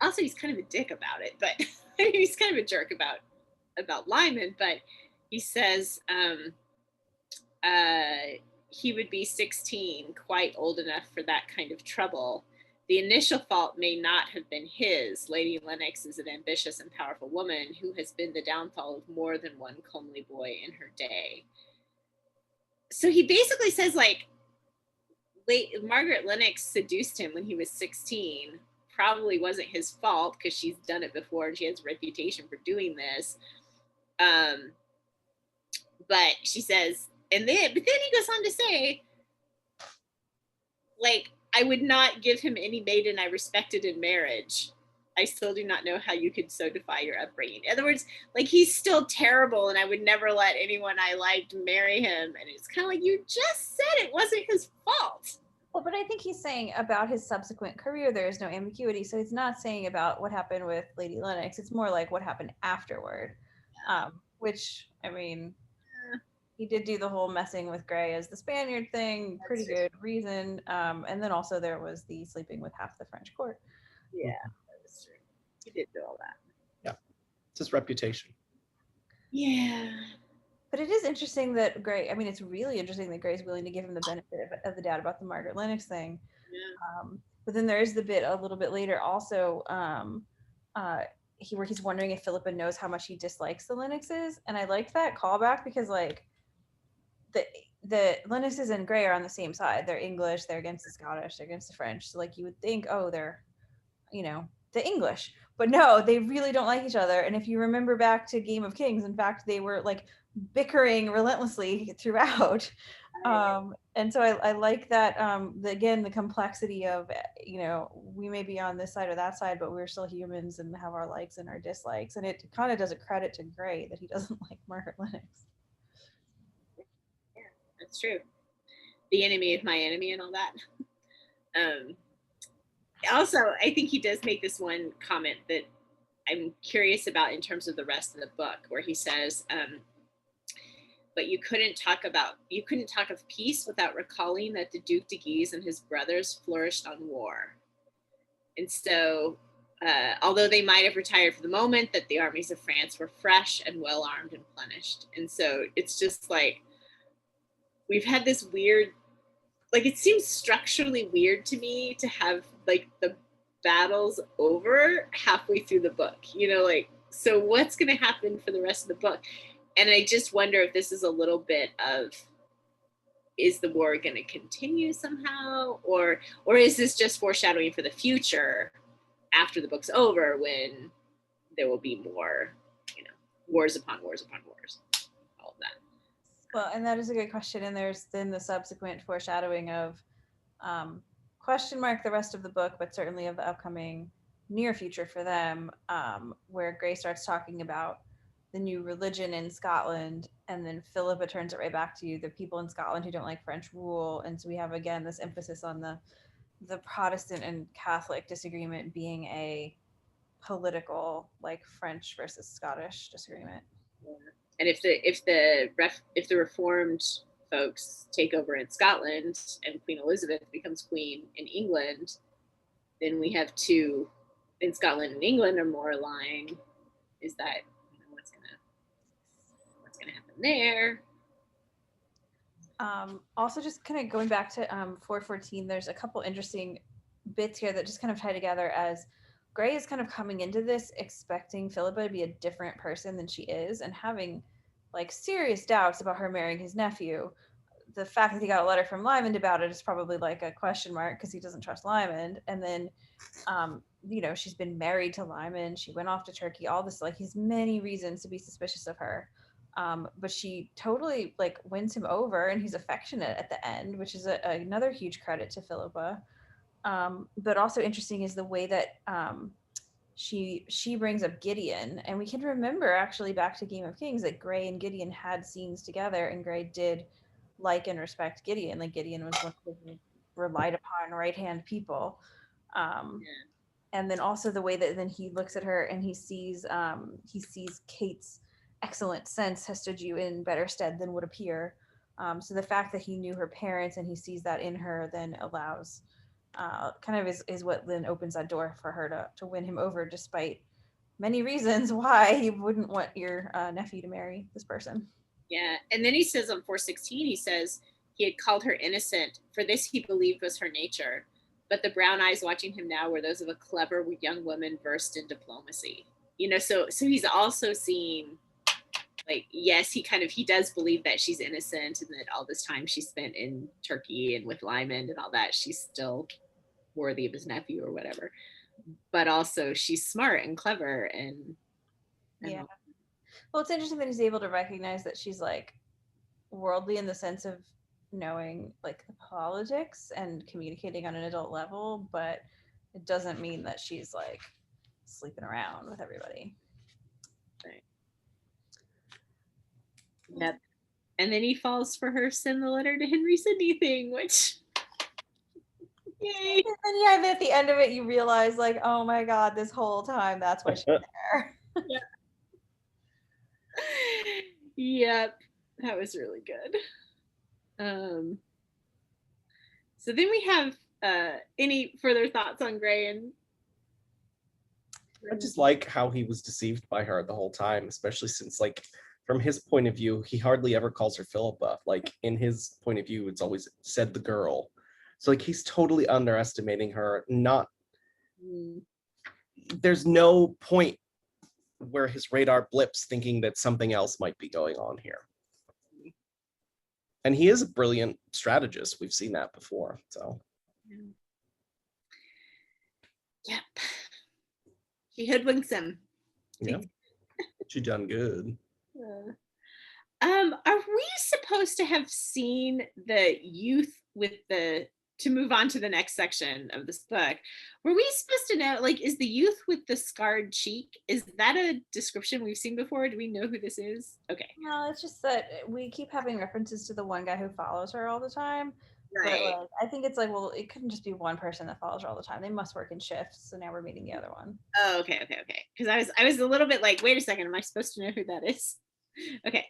also he's kind of a dick about it, but he's kind of a jerk about Lymond, but he says he would be 16, quite old enough for that kind of trouble. The initial fault may not have been his. Lady Lennox is an ambitious and powerful woman who has been the downfall of more than one comely boy in her day. So he basically says, like, Margaret Lennox seduced him when he was 16. Probably wasn't his fault because she's done it before and she has a reputation for doing this. But she says, but then he goes on to say, like, I would not give him any maiden I respected in marriage. I still do not know how you could so defy your upbringing. In other words, like, he's still terrible and I would never let anyone I liked marry him. And it's kind of like, you just said it wasn't his fault. Well, but I think he's saying about his subsequent career, there is no ambiguity. So he's not saying about what happened with Lady Lennox. It's more like what happened afterward, which, I mean, he did do the whole messing with Grey as the Spaniard thing, pretty good reason. And then also there was the sleeping with half the French court. Yeah, that was true. He did do all that. Yeah, it's his reputation. Yeah. But it is interesting that Grey, I mean, it's really interesting that Grey's willing to give him the benefit of the doubt about the Margaret Lennox thing. Yeah. But then there is the bit a little bit later also where he's wondering if Philippa knows how much he dislikes the Lennoxes. And I liked that callback because, like, the Lennoxes and Grey are on the same side. They're English, they're against the Scottish, they're against the French. So, like, you would think, oh, they're, the English. But no, they really don't like each other. And if you remember back to Game of Kings, in fact, they were, like, bickering relentlessly throughout. And so I like that, again, the complexity of, we may be on this side or that side, but we're still humans and have our likes and our dislikes. And it kind of does a credit to Grey that he doesn't like Margaret Lennox. That's true. The enemy of my enemy and all that. Also, I think he does make this one comment that I'm curious about in terms of the rest of the book, where he says, but you couldn't talk of peace without recalling that the Duke de Guise and his brothers flourished on war. And so, although they might have retired for the moment, that the armies of France were fresh and well armed and plenished. And so it's just like, we've had this weird, like, it seems structurally weird to me to have, like, the battles over halfway through the book, like, so what's going to happen for the rest of the book? And I just wonder if this is a little bit of, is the war going to continue somehow? Or is this just foreshadowing for the future after the book's over, when there will be more, wars upon wars upon wars, all of that. Well, and that is a good question. And there's then the subsequent foreshadowing of question mark the rest of the book, but certainly of the upcoming near future for them, where Grey starts talking about the new religion in Scotland, and then Philippa turns it right back to the people in Scotland who don't like French rule. And so we have again this emphasis on the Protestant and Catholic disagreement being a political, like French versus Scottish disagreement. Yeah. And if the Reformed folks take over in Scotland and Queen Elizabeth becomes queen in England, then we have two in Scotland and England are more aligned. Is that what's gonna happen there? Also, just kind of going back to 414, there's a couple interesting bits here that just kind of tie together as Gray is kind of coming into this expecting Philippa to be a different person than she is and having like serious doubts about her marrying his nephew. The fact that he got a letter from Lymond about it is probably like a question mark because he doesn't trust Lymond. And then, she's been married to Lymond. She went off to Turkey, all this, like, he's many reasons to be suspicious of her. But she totally like wins him over and he's affectionate at the end, which is another huge credit to Philippa. But also interesting is the way that she brings up Gideon, and we can remember actually back to Game of Kings that Gray and Gideon had scenes together, and Gray did like and respect Gideon. Like Gideon was one of the relied upon right hand people. And then also the way that then he looks at her and he sees Kate's excellent sense has stood you in better stead than would appear. So the fact that he knew her parents and he sees that in her then allows kind of is what then opens that door for her to win him over, despite many reasons why he wouldn't want your nephew to marry this person. Yeah, and then he says on 416, he says he had called her innocent. For this he believed was her nature. But the brown eyes watching him now were those of a clever young woman versed in diplomacy. So he's also seeing, like, yes, he does believe that she's innocent and that all this time she spent in Turkey and with Lymond and all that, she's still worthy of his nephew or whatever. But also she's smart and clever and yeah. Well, it's interesting that he's able to recognize that she's like worldly in the sense of knowing like the politics and communicating on an adult level, but it doesn't mean that she's like sleeping around with everybody. Right. Yep. And then he falls for her send the letter to Henry Sidney thing, which yay. And at the end of it you realize like, oh my god, this whole time that's why she's there. Yeah. Yep, that was really good. So then we have any further thoughts on Gray and I just like how he was deceived by her the whole time, especially since, like, from his point of view, he hardly ever calls her Philippa. Like, in his point of view, it's always said the girl. So, like, he's totally underestimating her. There's no point where his radar blips thinking that something else might be going on here. And he is a brilliant strategist. We've seen that before. So, yep. She hoodwinks him. Yeah. She done good. Are we supposed to have seen the youth with to move on to the next section of this book? Were we supposed to know, like, is the youth with the scarred cheek, is that a description we've seen before? Do we know who this is? Okay. No, it's just that we keep having references to the one guy who follows her all the time. Right. But like, I think it's like, well, it couldn't just be one person that follows her all the time. They must work in shifts. So now we're meeting the other one. Oh, okay. Because I was a little bit like, wait a second, am I supposed to know who that is? Okay.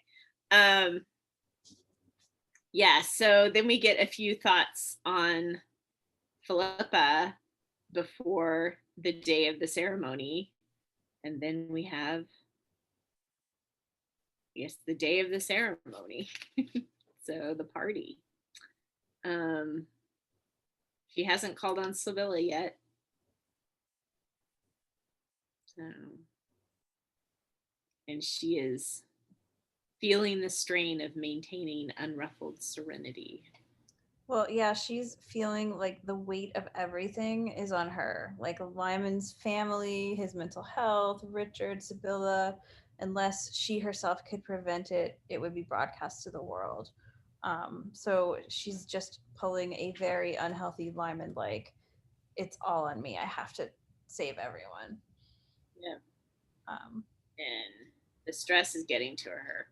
Yeah, so then we get a few thoughts on Philippa before the day of the ceremony. And then we have, yes, the day of the ceremony. So the party. She hasn't called on Sibylla yet. So, and she is feeling the strain of maintaining unruffled serenity. Well, yeah, she's feeling like the weight of everything is on her. Like Lymond's family, his mental health, Richard, Sibylla. Unless she herself could prevent it, it would be broadcast to the world. So she's just pulling a very unhealthy Lymond, like, it's all on me. I have to save everyone. Yeah. And The stress is getting to her.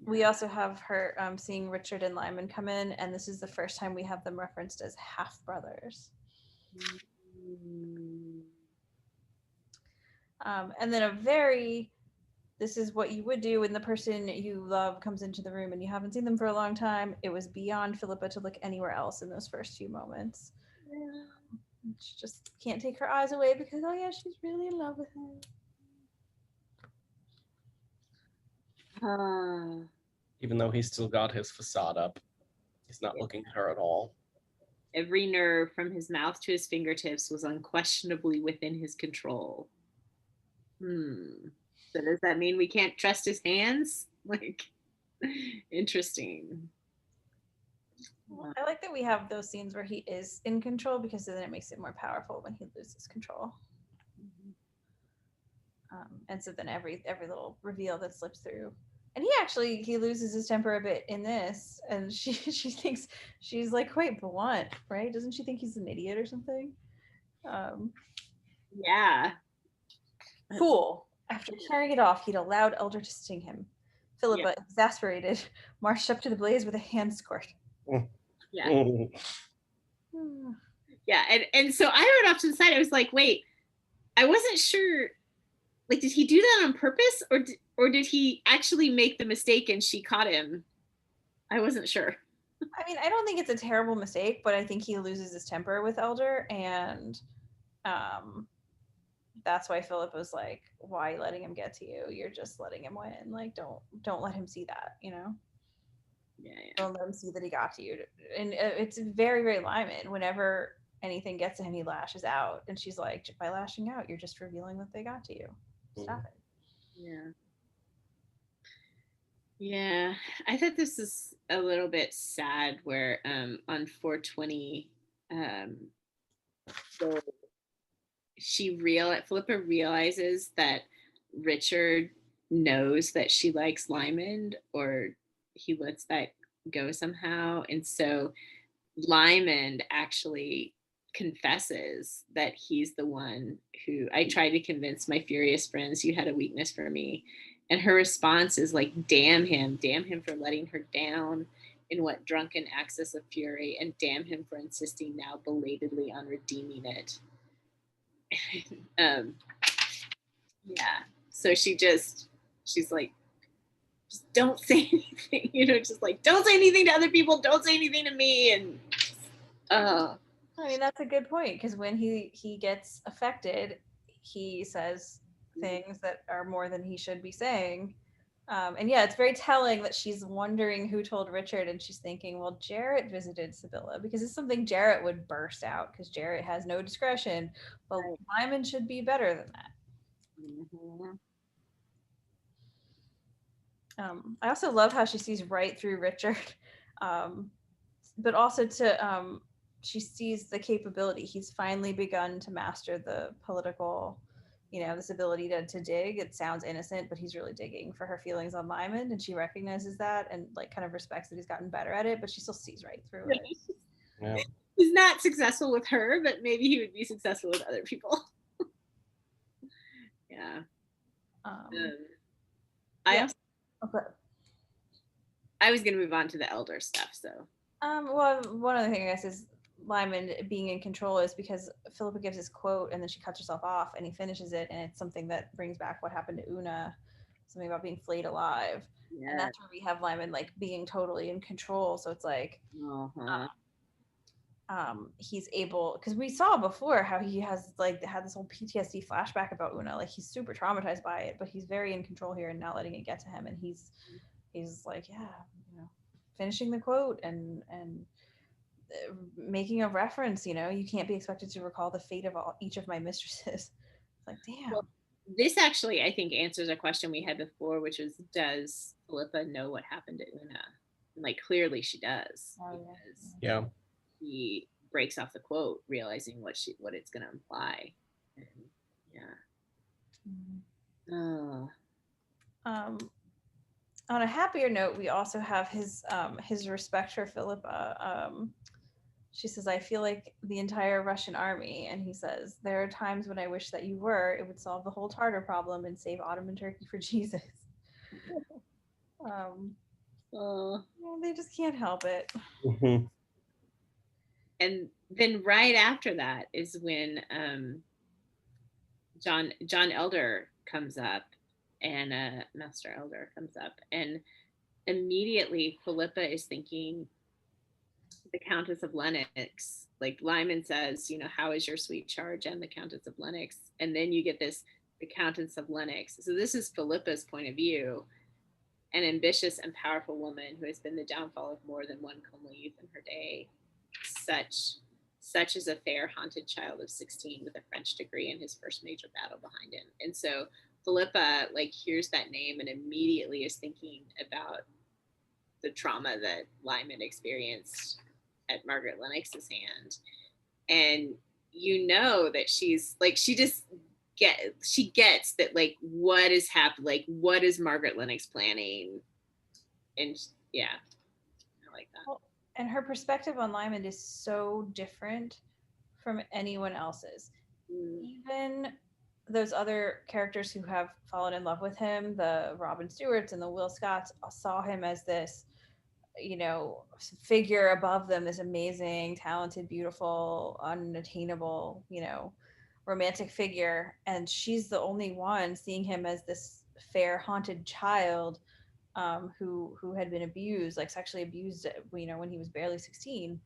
We also have her seeing Richard and Lymond come in, and this is the first time we have them referenced as half brothers. And then this is what you would do when the person you love comes into the room and you haven't seen them for a long time. It was beyond Philippa to look anywhere else in those first few moments. She just can't take her eyes away because, oh yeah, she's really in love with him. Even though he's still got his facade up, he's not looking at her at all. Every nerve from his mouth to his fingertips was unquestionably within his control. So does that mean we can't trust his hands? Like, interesting. Well, I like that we have those scenes where he is in control because then it makes it more powerful when he loses control. And so then every little reveal that slips through. And he loses his temper a bit in this, and she thinks she's like quite blunt, right? Doesn't she think he's an idiot or something? Yeah. Fool. After carrying it off, he'd allowed Elder to sting him. Philippa, exasperated, marched up to the blaze with a hand squirt. Yeah. Yeah, and so I wrote off to the side. I was like, wait, I wasn't sure. Like, did he do that on purpose, or did he actually make the mistake and she caught him? I wasn't sure. I mean, I don't think it's a terrible mistake, but I think he loses his temper with Elder, and that's why Philip was like, why are you letting him get to you? You're just letting him win. Like, don't let him see that, you know? Yeah. Don't let him see that he got to you. And it's very, very Lymond. Whenever anything gets to him, he lashes out. And she's like, by lashing out, you're just revealing that they got to you. Stop it. Yeah. Yeah. I thought this is a little bit sad where on 420, so Philippa realizes that Richard knows that she likes Lymond, or he lets that go somehow. And so Lymond actually confesses that he's the one who I tried to convince my furious friends you had a weakness for me. And her response is like, damn him for letting her down in what drunken access of fury, and damn him for insisting now belatedly on redeeming it. Yeah. So she's like, just don't say anything, just like, don't say anything to other people, don't say anything to me. And I mean, that's a good point, because when he gets affected, he says things that are more than he should be saying. And yeah, it's very telling that she's wondering who told Richard, and she's thinking, well, Jarrett visited Sibylla, because it's something Jarrett would burst out, because Jarrett has no discretion. But Lymond should be better than that. I also love how she sees right through Richard, but also she sees the capability. He's finally begun to master the political, this ability to dig. It sounds innocent, but he's really digging for her feelings on Lymond, and she recognizes that and like kind of respects that he's gotten better at it, but she still sees right through it. Yeah. He's not successful with her, but maybe he would be successful with other people. Yeah. I was going to move on to the Elder stuff. So, well, one other thing I guess is Lymond being in control is because Philippa gives his quote and then she cuts herself off, and he finishes it, and it's something that brings back what happened to Una, something about being flayed alive. Yeah. And that's where we have Lymond like being totally in control. So it's like, he's able, because we saw before how he has like had this whole PTSD flashback about Una, like he's super traumatized by it, but he's very in control here and not letting it get to him, and he's like, finishing the quote and making a reference, you can't be expected to recall the fate of each of my mistresses. It's like, damn. Well, this actually, I think, answers a question we had before, which was, does Philippa know what happened to Una? And like, clearly she does. Yeah. He breaks off the quote, realizing what it's going to imply. And, on a happier note, we also have his respect for Philippa. she says, I feel like the entire Russian army. And he says, there are times when I wish that you were. It would solve the whole Tartar problem and save Ottoman Turkey for Jesus. They just can't help it. Mm-hmm. And then right after that is when John Elder comes up, and Master Elder comes up, and immediately Philippa is thinking the Countess of Lennox. Like Lymond says, how is your sweet charge, and the Countess of Lennox, and then you get this, the Countess of Lennox. So this is Philippa's point of view, an ambitious and powerful woman who has been the downfall of more than one comely youth in her day. Such as a fair, haunted child of 16 with a French degree and his first major battle behind him. And so Philippa hears that name and immediately is thinking about the trauma that Lymond experienced at Margaret Lennox's hand. And that she's she gets that what is happening, what is Margaret Lennox planning? And yeah, I like that. Well, and her perspective on Lymond is so different from anyone else's. Even those other characters who have fallen in love with him, the Robin Stewarts and the Will Scotts, saw him as this, figure above them, this amazing, talented, beautiful, unattainable, romantic figure. And she's the only one seeing him as this fair, haunted child who had been abused, sexually abused, when he was barely 16.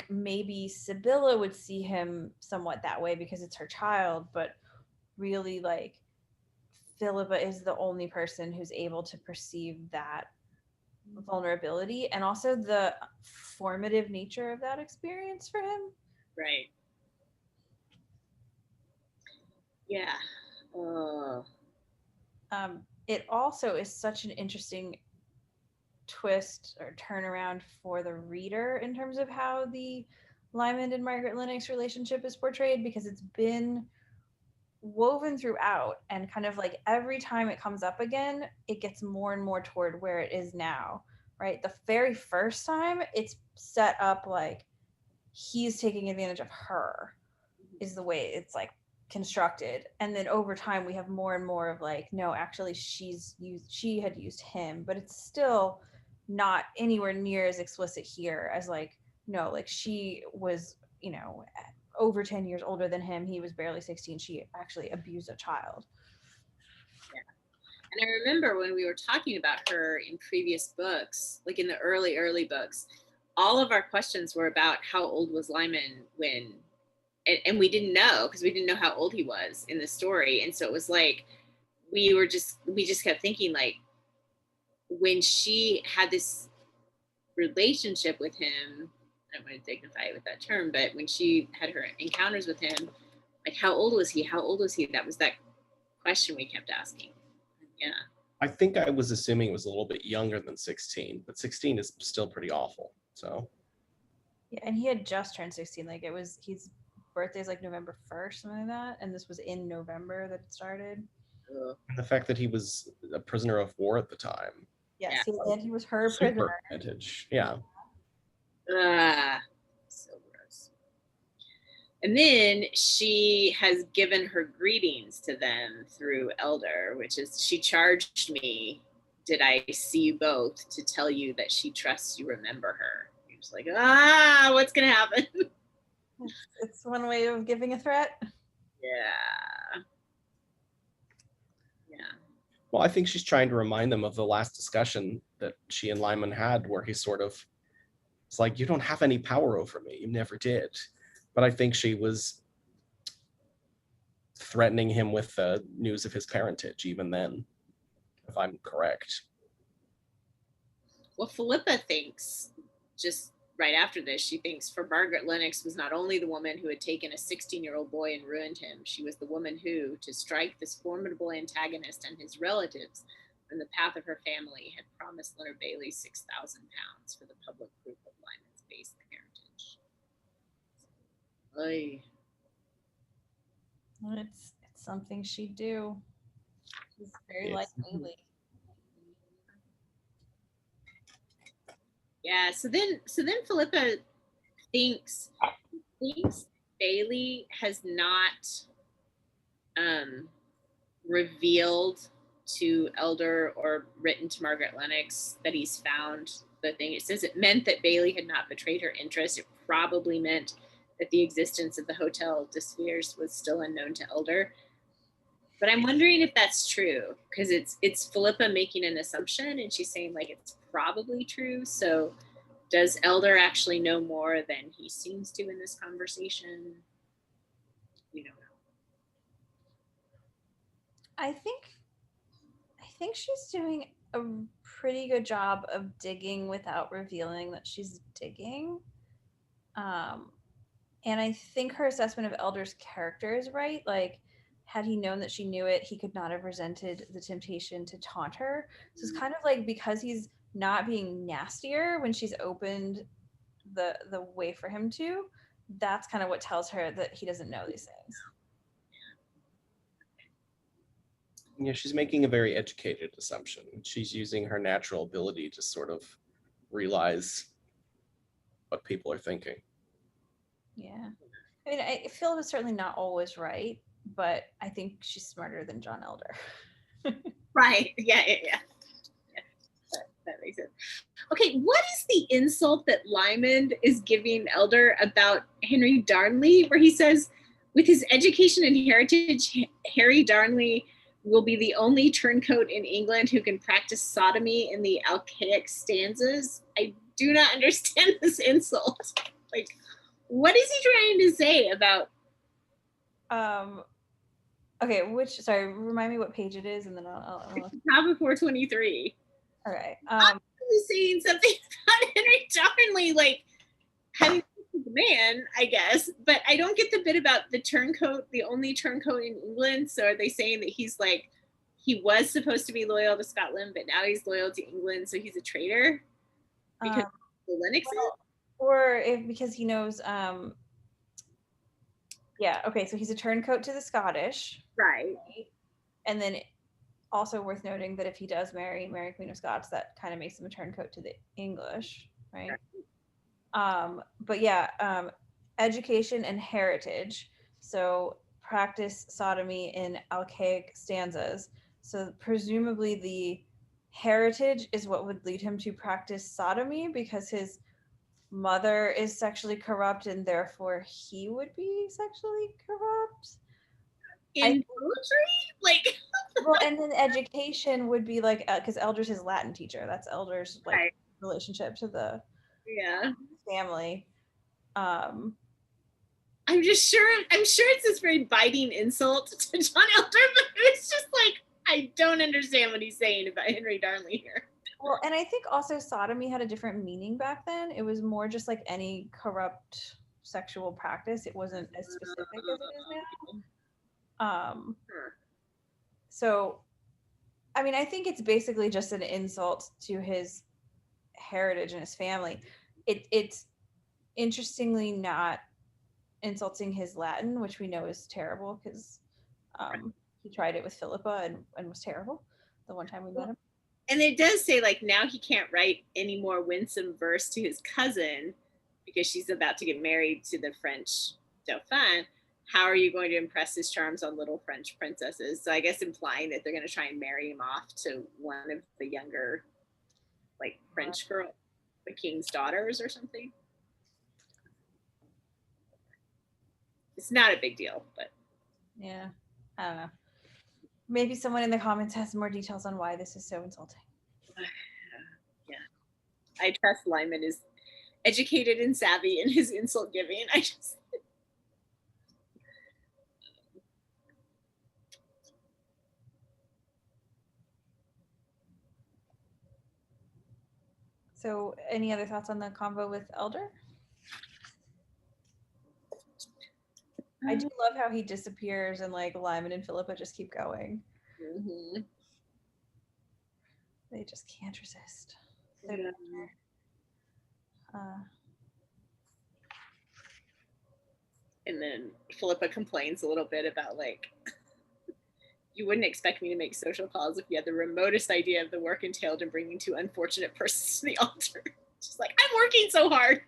Maybe Sibylla would see him somewhat that way because it's her child, but really, Philippa is the only person who's able to perceive that vulnerability and also the formative nature of that experience for him. Right. Yeah. It also is such an interesting twist or turnaround for the reader in terms of how the Lymond and Margaret Lennox relationship is portrayed, because it's been woven throughout, and kind of every time it comes up again, it gets more and more toward where it is now, right? The very first time it's set up he's taking advantage of her is the way it's constructed, and then over time we have more and more of no, actually she had used him, but it's still not anywhere near as explicit here as no, she was over 10 years older than him, he was barely 16, she actually abused a child. Yeah. And I remember when we were talking about her in previous books, in the early books, all of our questions were about how old was Lymond when, and we didn't know, because we didn't know how old he was in the story. And so it was we just kept thinking when she had this relationship with him, I don't want to dignify it with that term, but when she had her encounters with him, how old was he? How old was he? That was that question we kept asking. Yeah. I think I was assuming it was a little bit younger than 16, but 16 is still pretty awful. So. Yeah, and he had just turned 16. His birthday's November 1st, something like that. And this was in November that it started. And the fact that he was a prisoner of war at the time. Yes, yeah. He was her Super prisoner. advantage. Yeah. So gross. And then she has given her greetings to them through Elder, which is, she charged me, did I see you both, to tell you that she trusts you remember her. You're just what's going to happen? It's one way of giving a threat. Yeah. Well, I think she's trying to remind them of the last discussion that she and Lymond had, where he sort of, it's you don't have any power over me. You never did. But I think she was threatening him with the news of his parentage even then, if I'm correct. Well, Philippa thinks, just right after this, she thinks, for Margaret Lennox was not only the woman who had taken a 16-year-old boy and ruined him, she was the woman who, to strike this formidable antagonist and his relatives from the path of her family, had promised Leonard Bailey £6,000 for the public proof of Lymond's base parentage. Oy. Well, it's something she'd do. She's very like Bailey. Yeah. So then Philippa thinks Bailey has not revealed to Elder or written to Margaret Lennox that he's found the thing. It says it meant that Bailey had not betrayed her interest. It probably meant that the existence of the Hotel de Spheres was still unknown to Elder. But I'm wondering if that's true, because it's Philippa making an assumption and she's saying like it's probably true. So does Elder actually know more than he seems to in this conversation? You know. I think she's doing a pretty good job of digging without revealing that she's digging. And I think her assessment of Elder's character is right. Like, had he known that she knew it, he could not have resented the temptation to taunt her. So it's kind of like, because he's not being nastier when she's opened the way for him to, that's kind of what tells her that he doesn't know these things. Yeah, she's making a very educated assumption. She's using her natural ability to sort of realize what people are thinking. Yeah. I mean, Philip is certainly not always right, but I think she's smarter than John Elder. Right. Yeah. That makes sense. Okay, what is the insult that Lymond is giving Elder about Henry Darnley, where he says, with his education and heritage, Harry Darnley will be the only turncoat in England who can practice sodomy in the archaic stanzas? I do not understand this insult. Like, what is he trying to say about? Okay, sorry, remind me what page it is, and then I'll Top of 423. All right. I'm saying something about Henry Darnley, like having a man, I guess, but I don't get the bit about the turncoat, the only turncoat in England. So are they saying that he's like, he was supposed to be loyal to Scotland, but now he's loyal to England, so he's a traitor because the Lennoxes? Or because he knows, yeah, okay, so he's a turncoat to the Scottish. Right. And then also worth noting that if he does marry Queen of Scots, that kind of makes him a turncoat to the English, right? But yeah, education and heritage. So practice sodomy in archaic stanzas. So presumably the heritage is what would lead him to practice sodomy, because his mother is sexually corrupt and therefore he would be sexually corrupt. In poetry? Like, well, and then education would be like, because Elder's his Latin teacher. That's Elder's like right. relationship to the family. I'm sure it's this very biting insult to John Elder, but it's just like, I don't understand what he's saying about Henry Darnley here. Well, and I think also sodomy had a different meaning back then. It was more just like any corrupt sexual practice. It wasn't as specific as it is now. So, I mean, I think it's basically just an insult to his heritage and his family. It's interestingly not insulting his Latin, which we know is terrible, because he tried it with Philippa and was terrible the one time we met him. And it does say, like, now he can't write any more winsome verse to his cousin because she's about to get married to the French Dauphin. How are you going to impress his charms on little French princesses? So I guess implying that they're going to try and marry him off to one of the younger, like, French girl, the king's daughters or something. It's not a big deal, but. Yeah, I don't know. Maybe someone in the comments has more details on why this is so insulting. Yeah. I trust Lymond is educated and savvy in his insult giving. So, any other thoughts on the convo with Elder? I do love how he disappears and like Lymond and Philippa just keep going. Mm-hmm. They just can't resist. Yeah. And then Philippa complains a little bit about, like, you wouldn't expect me to make social calls if you had the remotest idea of the work entailed in bringing two unfortunate persons to the altar. She's like, I'm working so hard.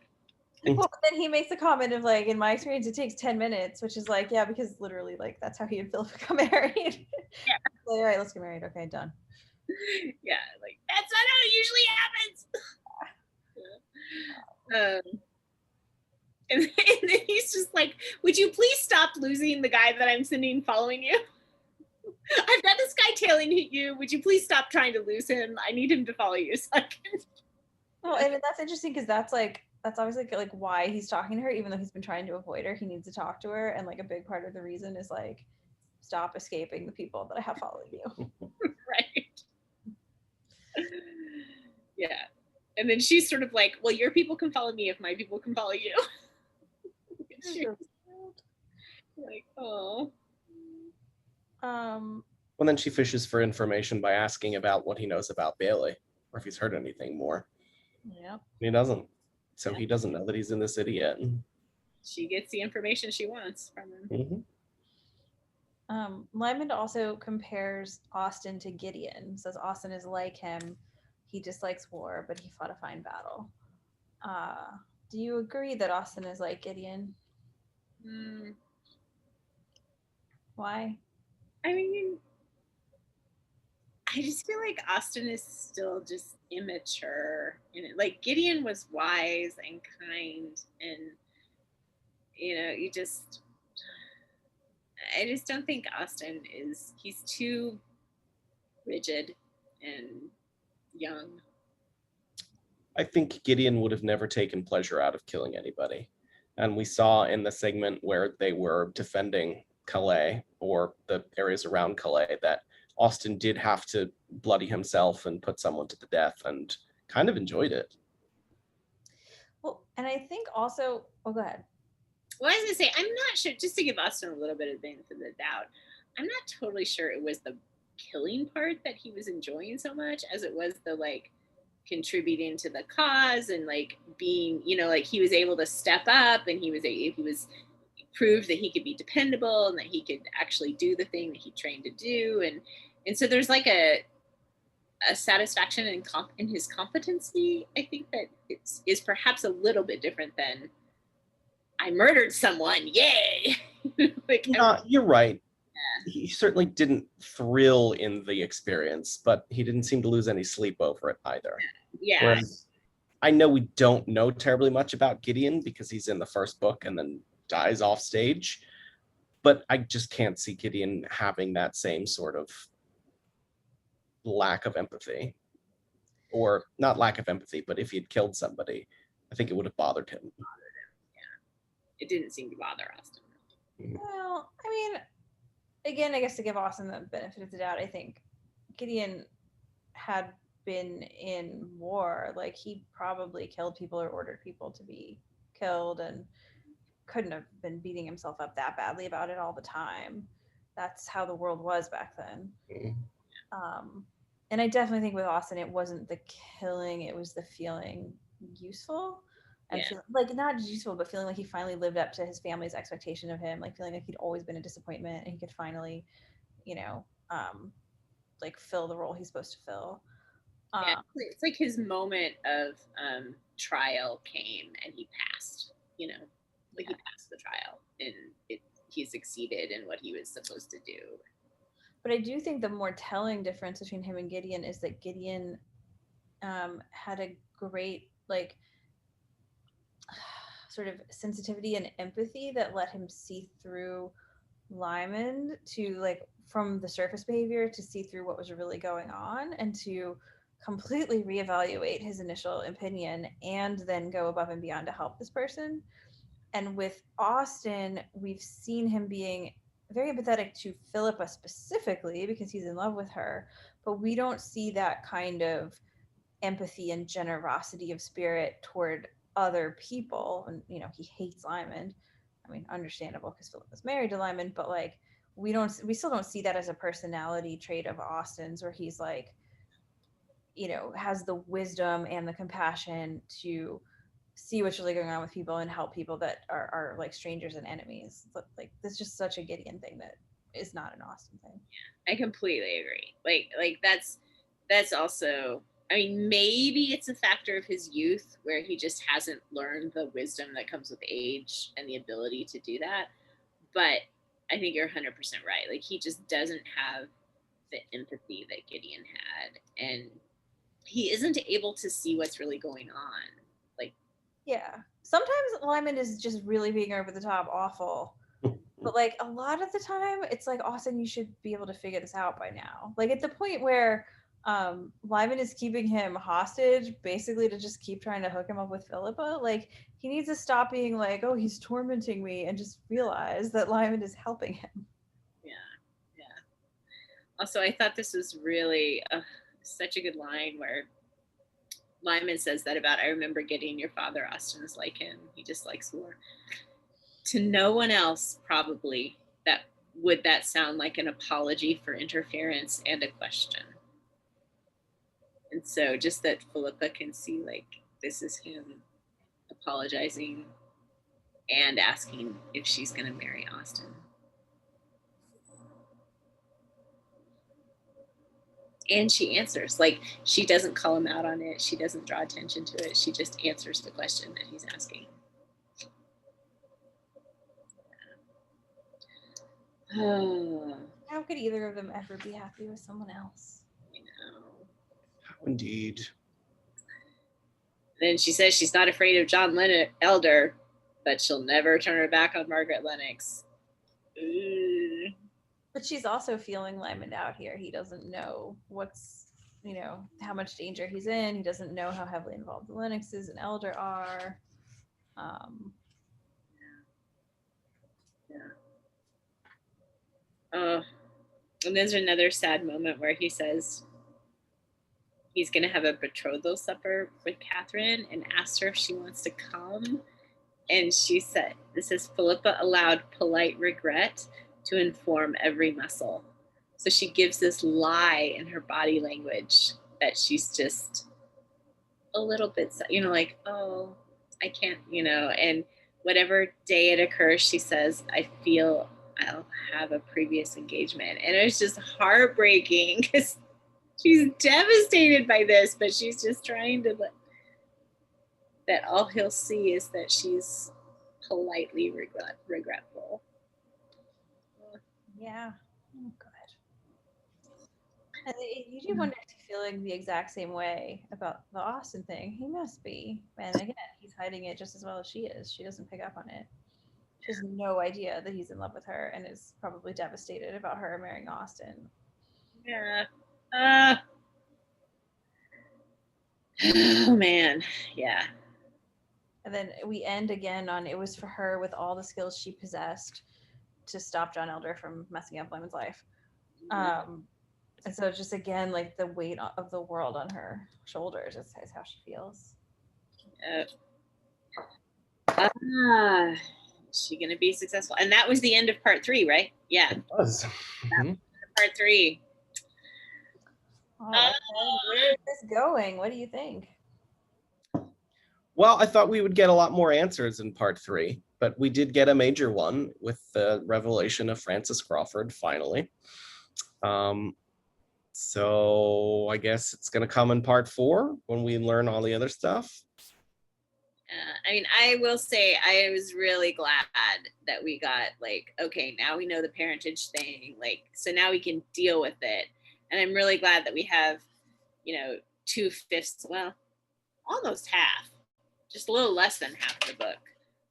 Well, but then he makes a comment of like, in my experience, it takes 10 minutes, which is like, yeah, because literally, like, that's how he and Philip got married. Yeah. Like, all right, let's get married. Okay, done. Yeah, like that's not how it usually happens. And then he's just like, would you please stop losing the guy that I'm sending following you? I've got this guy tailing you. Would you please stop trying to lose him? I need him to follow you. So I can... Well, and that's interesting because that's obviously like why he's talking to her, even though he's been trying to avoid her. He needs to talk to her, and like a big part of the reason is like, stop escaping the people that I have following you. Right. Yeah. And then she's sort of like, well, your people can follow me if my people can follow you. Like, oh. Well, then she fishes for information by asking about what he knows about Bailey, or if he's heard anything more. Yeah. He doesn't. So he doesn't know that he's in the city yet. She gets the information she wants from him. Lymond also compares Austen to Gideon. Says Austen is like him. He dislikes war, but he fought a fine battle. Do you agree that Austen is like Gideon? Why? I mean, I just feel like Austen is still just immature. Like Gideon was wise and kind, and I just don't think Austen is. He's too rigid and young. I think Gideon would have never taken pleasure out of killing anybody. And we saw in the segment where they were defending Calais, or the areas around Calais, that Austen did have to bloody himself and put someone to the death, and kind of enjoyed it. Well, and I think also, go ahead. Well, I was gonna say, I'm not sure, just to give Austen a little bit of benefit of the doubt, I'm not totally sure it was the killing part that he was enjoying so much as it was the like contributing to the cause and like being, like he was able to step up, and he was proved that he could be dependable and that he could actually do the thing that he trained to do, and so there's like a satisfaction in his competency. I think that is perhaps a little bit different than I murdered someone, yay. Like, you're right. Yeah. He certainly didn't thrill in the experience, but he didn't seem to lose any sleep over it either. Yeah. Whereas I know we don't know terribly much about Gideon because he's in the first book and then dies off stage, but I just can't see Gideon having that same sort of lack of empathy. Or not lack of empathy, but if he'd killed somebody, I think it would have bothered him. Yeah. It didn't seem to bother Austen. Well, I mean, again, I guess to give Austen the benefit of the doubt, I think Gideon had been in war. Like, he probably killed people or ordered people to be killed, and couldn't have been beating himself up that badly about it all the time. That's how the world was back then. And I definitely think with Austen, it wasn't the killing, it was the feeling useful. And feeling, like, not just useful, but feeling like he finally lived up to his family's expectation of him, like feeling like he'd always been a disappointment and he could finally, like fill the role he's supposed to fill. It's like his moment of trial came and he passed, he passed the trial and he succeeded in what he was supposed to do. But I do think the more telling difference between him and Gideon is that Gideon had a great, like, sort of sensitivity and empathy that let him see through Lymond, to like from the surface behavior to see through what was really going on, and to completely reevaluate his initial opinion and then go above and beyond to help this person. And with Austen, we've seen him being very empathetic to Philippa specifically because he's in love with her, but we don't see that kind of empathy and generosity of spirit toward other people. And he hates Lymond. I mean, understandable because Philip was married to Lymond, but like we still don't see that as a personality trait of Austen's, where he's like, has the wisdom and the compassion to see what's really going on with people and help people that are like strangers and enemies. But like, this is just such a Gideon thing that is not an Austen thing. Yeah, I completely agree. Like that's also I mean, maybe it's a factor of his youth where he just hasn't learned the wisdom that comes with age and the ability to do that. But I think you're 100% right. Like, he just doesn't have the empathy that Gideon had. And he isn't able to see what's really going on. Like, yeah. Sometimes Lymond is just really being over the top awful. But like a lot of the time, it's like, Austin, you should be able to figure this out by now. Like at the point where Lymond is keeping him hostage, basically to just keep trying to hook him up with Philippa. Like he needs to stop being like, oh, he's tormenting me, and just realize that Lymond is helping him. yeah. Also, I thought this was really such a good line where Lymond says that about, I remember getting your father, Austin is like him. He dislikes war. To no one else, probably, that sound like an apology for interference and a question. And so just that Philippa can see, like, this is him apologizing and asking if she's going to marry Austin. And she answers. Like, she doesn't call him out on it. She doesn't draw attention to it. She just answers the question that he's asking. How could either of them ever be happy with someone else? I know. How indeed. Then she says she's not afraid of John Lennon Elder, but she'll never turn her back on Margaret Lennox. Ooh. But she's also feeling Lymond out here. He doesn't know what's, how much danger he's in. He doesn't know how heavily involved the Lennoxes and Elder are. And there's another sad moment where he says he's going to have a betrothal supper with Catherine and asks her if she wants to come. And she said, this is Philippa allowed polite regret to inform every muscle. So she gives this lie in her body language that she's just a little bit, like, oh, I can't, and whatever day it occurs, she says, I feel I'll have a previous engagement. And it's just heartbreaking because she's devastated by this, but she's just trying to that all he'll see is that she's politely regretful. Yeah. Oh, good. And you do wonder if he's feeling the exact same way about the Austin thing. He must be. And again, he's hiding it just as well as she is. She doesn't pick up on it. She has no idea that he's in love with her and is probably devastated about her marrying Austin. Yeah. Oh, man. Yeah. And then we end again on it was for her with all the skills she possessed to stop John Elder from messing up Lymond's life. And so just again, like the weight of the world on her shoulders is how she feels. Is she gonna be successful? And that was the end of part 3, right? Yeah. It was. That was part 3. All right. Where is this going? What do you think? Well, I thought we would get a lot more answers in part 3, but we did get a major one with the revelation of Francis Crawford finally. So I guess it's going to come in part 4 when we learn all the other stuff. I mean, I will say I was really glad that we got like, okay, now we know the parentage thing, like, so now we can deal with it. And I'm really glad that we have, 2/5, well, almost half, just a little less than half the book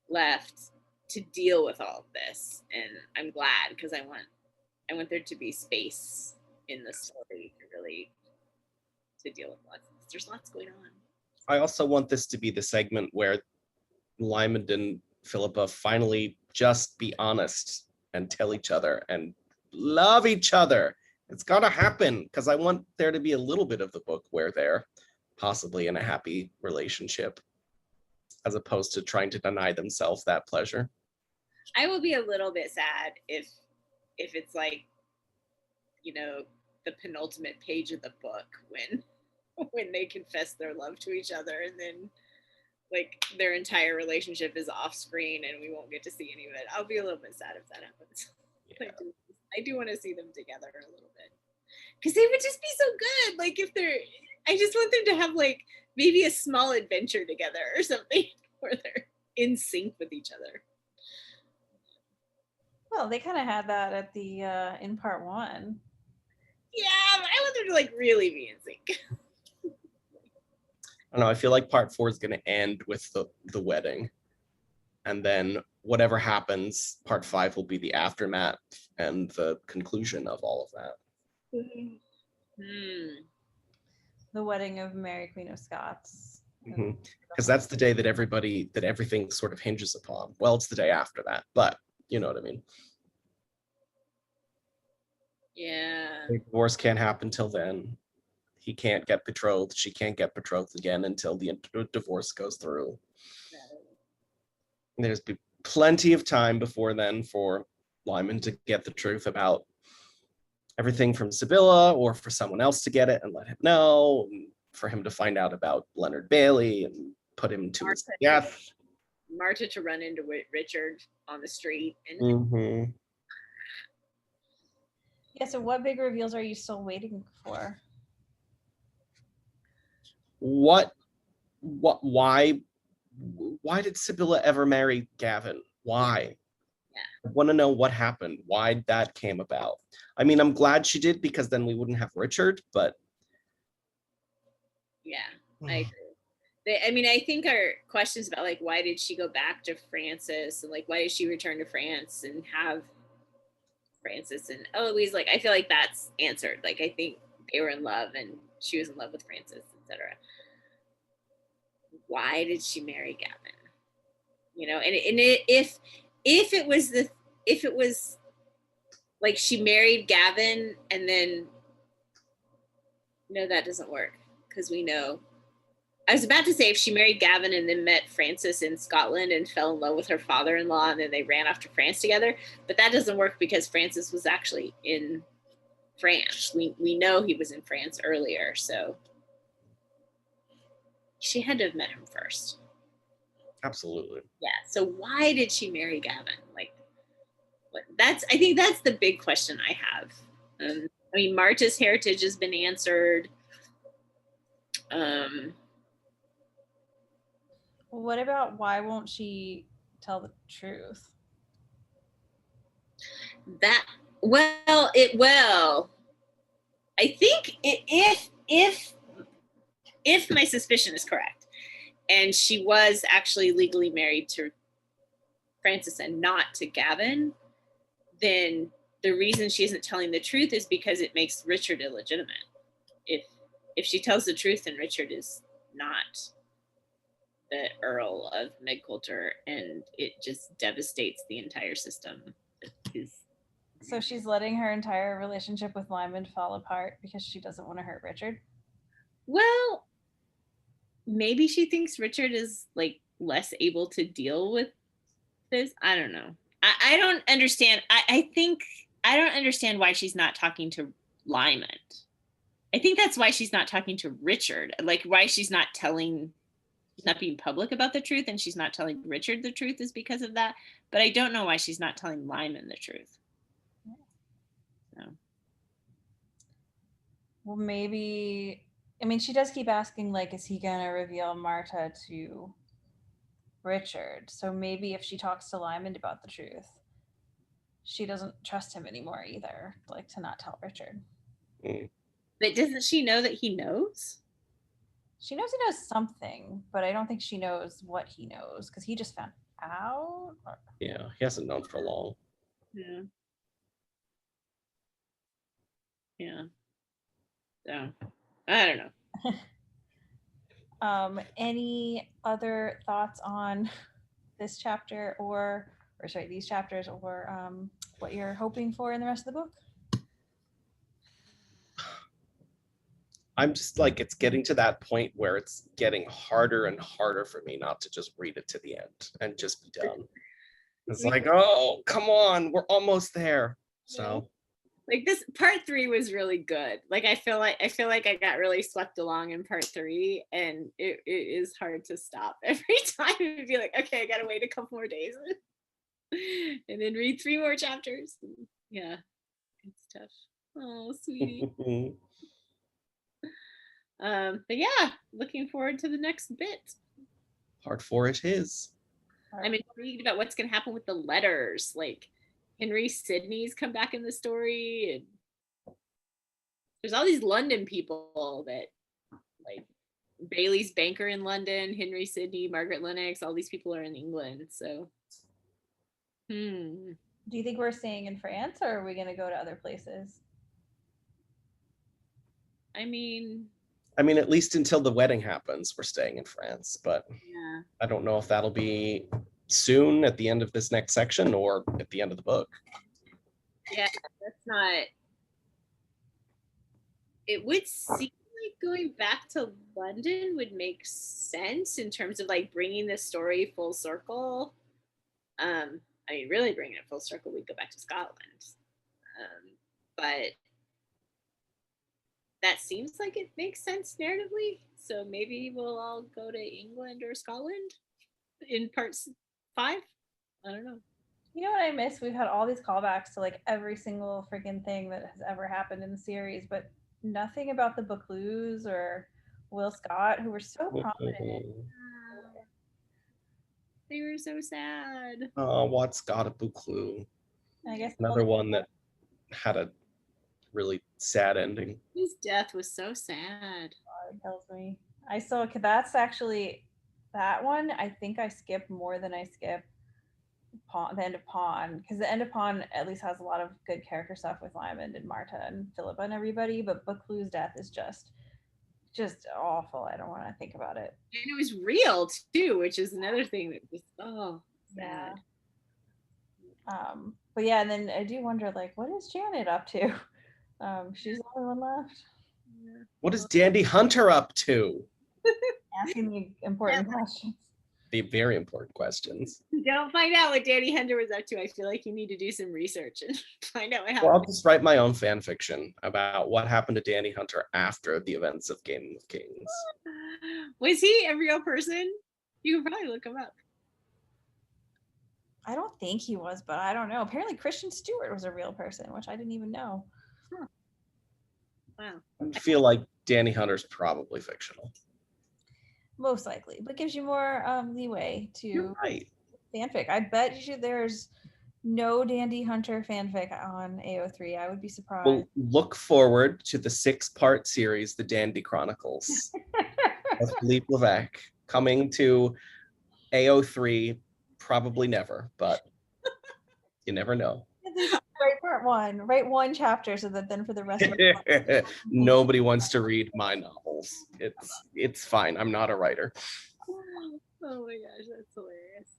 left to deal with all of this. And I'm glad because I want there to be space in the story to deal with lots. There's lots going on. I also want this to be the segment where Lymond and Philippa finally just be honest and tell each other and love each other. It's gotta happen because I want there to be a little bit of the book where they're possibly in a happy relationship as opposed to trying to deny themselves that pleasure. I will be a little bit sad if it's like, the penultimate page of the book when they confess their love to each other and then like their entire relationship is off screen and we won't get to see any of it. I'll be a little bit sad if that happens. Yeah. I do want to see them together a little bit because they would just be so good. Like if they're I just want them to have like maybe a small adventure together or something where they're in sync with each other. Well, they kind of had that at the in part 1. Yeah, but I want them to like really be in sync. I don't know. I feel like part 4 is going to end with the wedding, and then whatever happens, part 5 will be the aftermath and the conclusion of all of that. The wedding of Mary, Queen of Scots. Because that's the day that everything sort of hinges upon. Well, it's the day after that, but you know what I mean. Yeah. The divorce can't happen till then. He can't get betrothed. She can't get betrothed again until the divorce goes through. There's plenty of time before then for Lymond to get the truth about everything from Sibylla, or for someone else to get it and let him know, and for him to find out about Leonard Bailey and put him to his death. Marta to run into Richard on the street. And Yeah, so what big reveals are you still waiting for? Why did Sibylla ever marry Gavin? Why? Yeah. I want to know what happened, why that came about. I mean, I'm glad she did, because then we wouldn't have Richard, but yeah, I agree. I think our questions about like why did she go back to Francis, and like why did she return to France and have Francis and Eloise, like I feel like that's answered. Like I think they were in love and she was in love with Francis, etc. Why did she marry Gavin? You know, and if it was like she married Gavin and then no, that doesn't work, because we know. I was about to say if she married Gavin and then met Francis in Scotland and fell in love with her father-in-law and then they ran off to France together, but that doesn't work because Francis was actually in France. We know he was in France earlier, so she had to have met him first. Absolutely. Yeah. So why did she marry Gavin? Like, I think that's the big question I have. I mean, Marta's heritage has been answered. What about why won't she tell the truth? I think if my suspicion is correct, and she was actually legally married to Francis and not to Gavin, then the reason she isn't telling the truth is because it makes Richard illegitimate. If she tells the truth, then Richard is not the Earl of Megcoulter, and it just devastates the entire system. So she's letting her entire relationship with Lymond fall apart because she doesn't want to hurt Richard? Well, maybe she thinks Richard is like less able to deal with this. I don't know. I don't understand. I think I don't understand why she's not talking to Lymond. I think that's why she's not talking to Richard. Like why she's not being public about the truth and she's not telling Richard the truth is because of that. But I don't know why she's not telling Lymond the truth. So. Well, maybe, I mean, she does keep asking, like, is he going to reveal Marta to Richard? So maybe if she talks to Lymond about the truth, she doesn't trust him anymore either, like to not tell Richard. But doesn't she know that he knows? She knows he knows something, but I don't think she knows what he knows because he just found out. Yeah, he hasn't known for long. Yeah. Yeah. So I don't know. Any other thoughts on this chapter or sorry, these chapters, or what you're hoping for in the rest of the book? I'm just like, it's getting to that point where it's getting harder and harder for me not to just read it to the end and just be done. It's like, oh, come on, we're almost there. So like this part 3 was really good. Like I feel like I got really swept along in part 3, and it is hard to stop every time and be like, okay, I gotta wait a couple more days and then read 3 more chapters. Yeah, it's tough. Oh, sweetie. But yeah, looking forward to the next bit. Part 4 it is. I'm intrigued about what's going to happen with the letters. Like Henry Sidney's come back in the story, and there's all these London people that, like Bailey's banker in London, Henry Sidney, Margaret Lennox, all these people are in England. So, Do you think we're staying in France, or are we going to go to other places? I mean, at least until the wedding happens, we're staying in France, but yeah. I don't know if that'll be soon at the end of this next section or at the end of the book. Yeah, that's not. It would seem like going back to London would make sense in terms of like bringing the story full circle. I mean, really bringing it full circle, we'd go back to Scotland. But that seems like it makes sense narratively. So maybe we'll all go to England or Scotland in part 5. I don't know. You know what I miss? We've had all these callbacks to like every single freaking thing that has ever happened in the series, but nothing about the Buccleuchs or Will Scott, who were so prominent. They were so sad. Oh, what's got a Buccleuch? I guess Another one that had a really sad ending. His death was so sad. It tells me. I saw that's actually that one. I think I skipped more than I skipped the end of Pawn, because the end of Pawn at least has a lot of good character stuff with Lymond and Marta and Philippa and everybody, but Buccleuch's death is just awful. I don't want to think about it. And it was real too, which is another thing that was sad. But yeah, and then I do wonder, like, what is Janet up to? She's the only one left. What is Dandy Hunter up to? Asking the important questions. The very important questions. Don't find out what Danny Hunter was up to. I feel like you need to do some research and find out what happened. Well, I'll just write my own fan fiction about what happened to Danny Hunter after the events of Game of Kings. Was he a real person? You can probably look him up. I don't think he was, but I don't know. Apparently Christian Stewart was a real person, which I didn't even know. Huh. Wow. I feel like Danny Hunter's probably fictional. Most likely, but gives you more leeway to You're right. fanfic. I bet you there's no Dandy Hunter fanfic on AO3. I would be surprised. We'll look forward to the 6-part series, The Dandy Chronicles of Philippe Levesque, coming to AO3 probably never, but you never know. Write part 1. Write 1 chapter so that then for the rest of the Nobody wants to read my novels. It's fine. I'm not a writer. Oh my gosh, that's hilarious.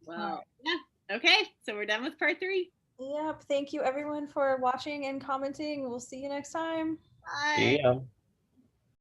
Wow. Yeah. Okay, so we're done with part 3. Yep. Thank you everyone for watching and commenting. We'll see you next time. Bye. Yeah.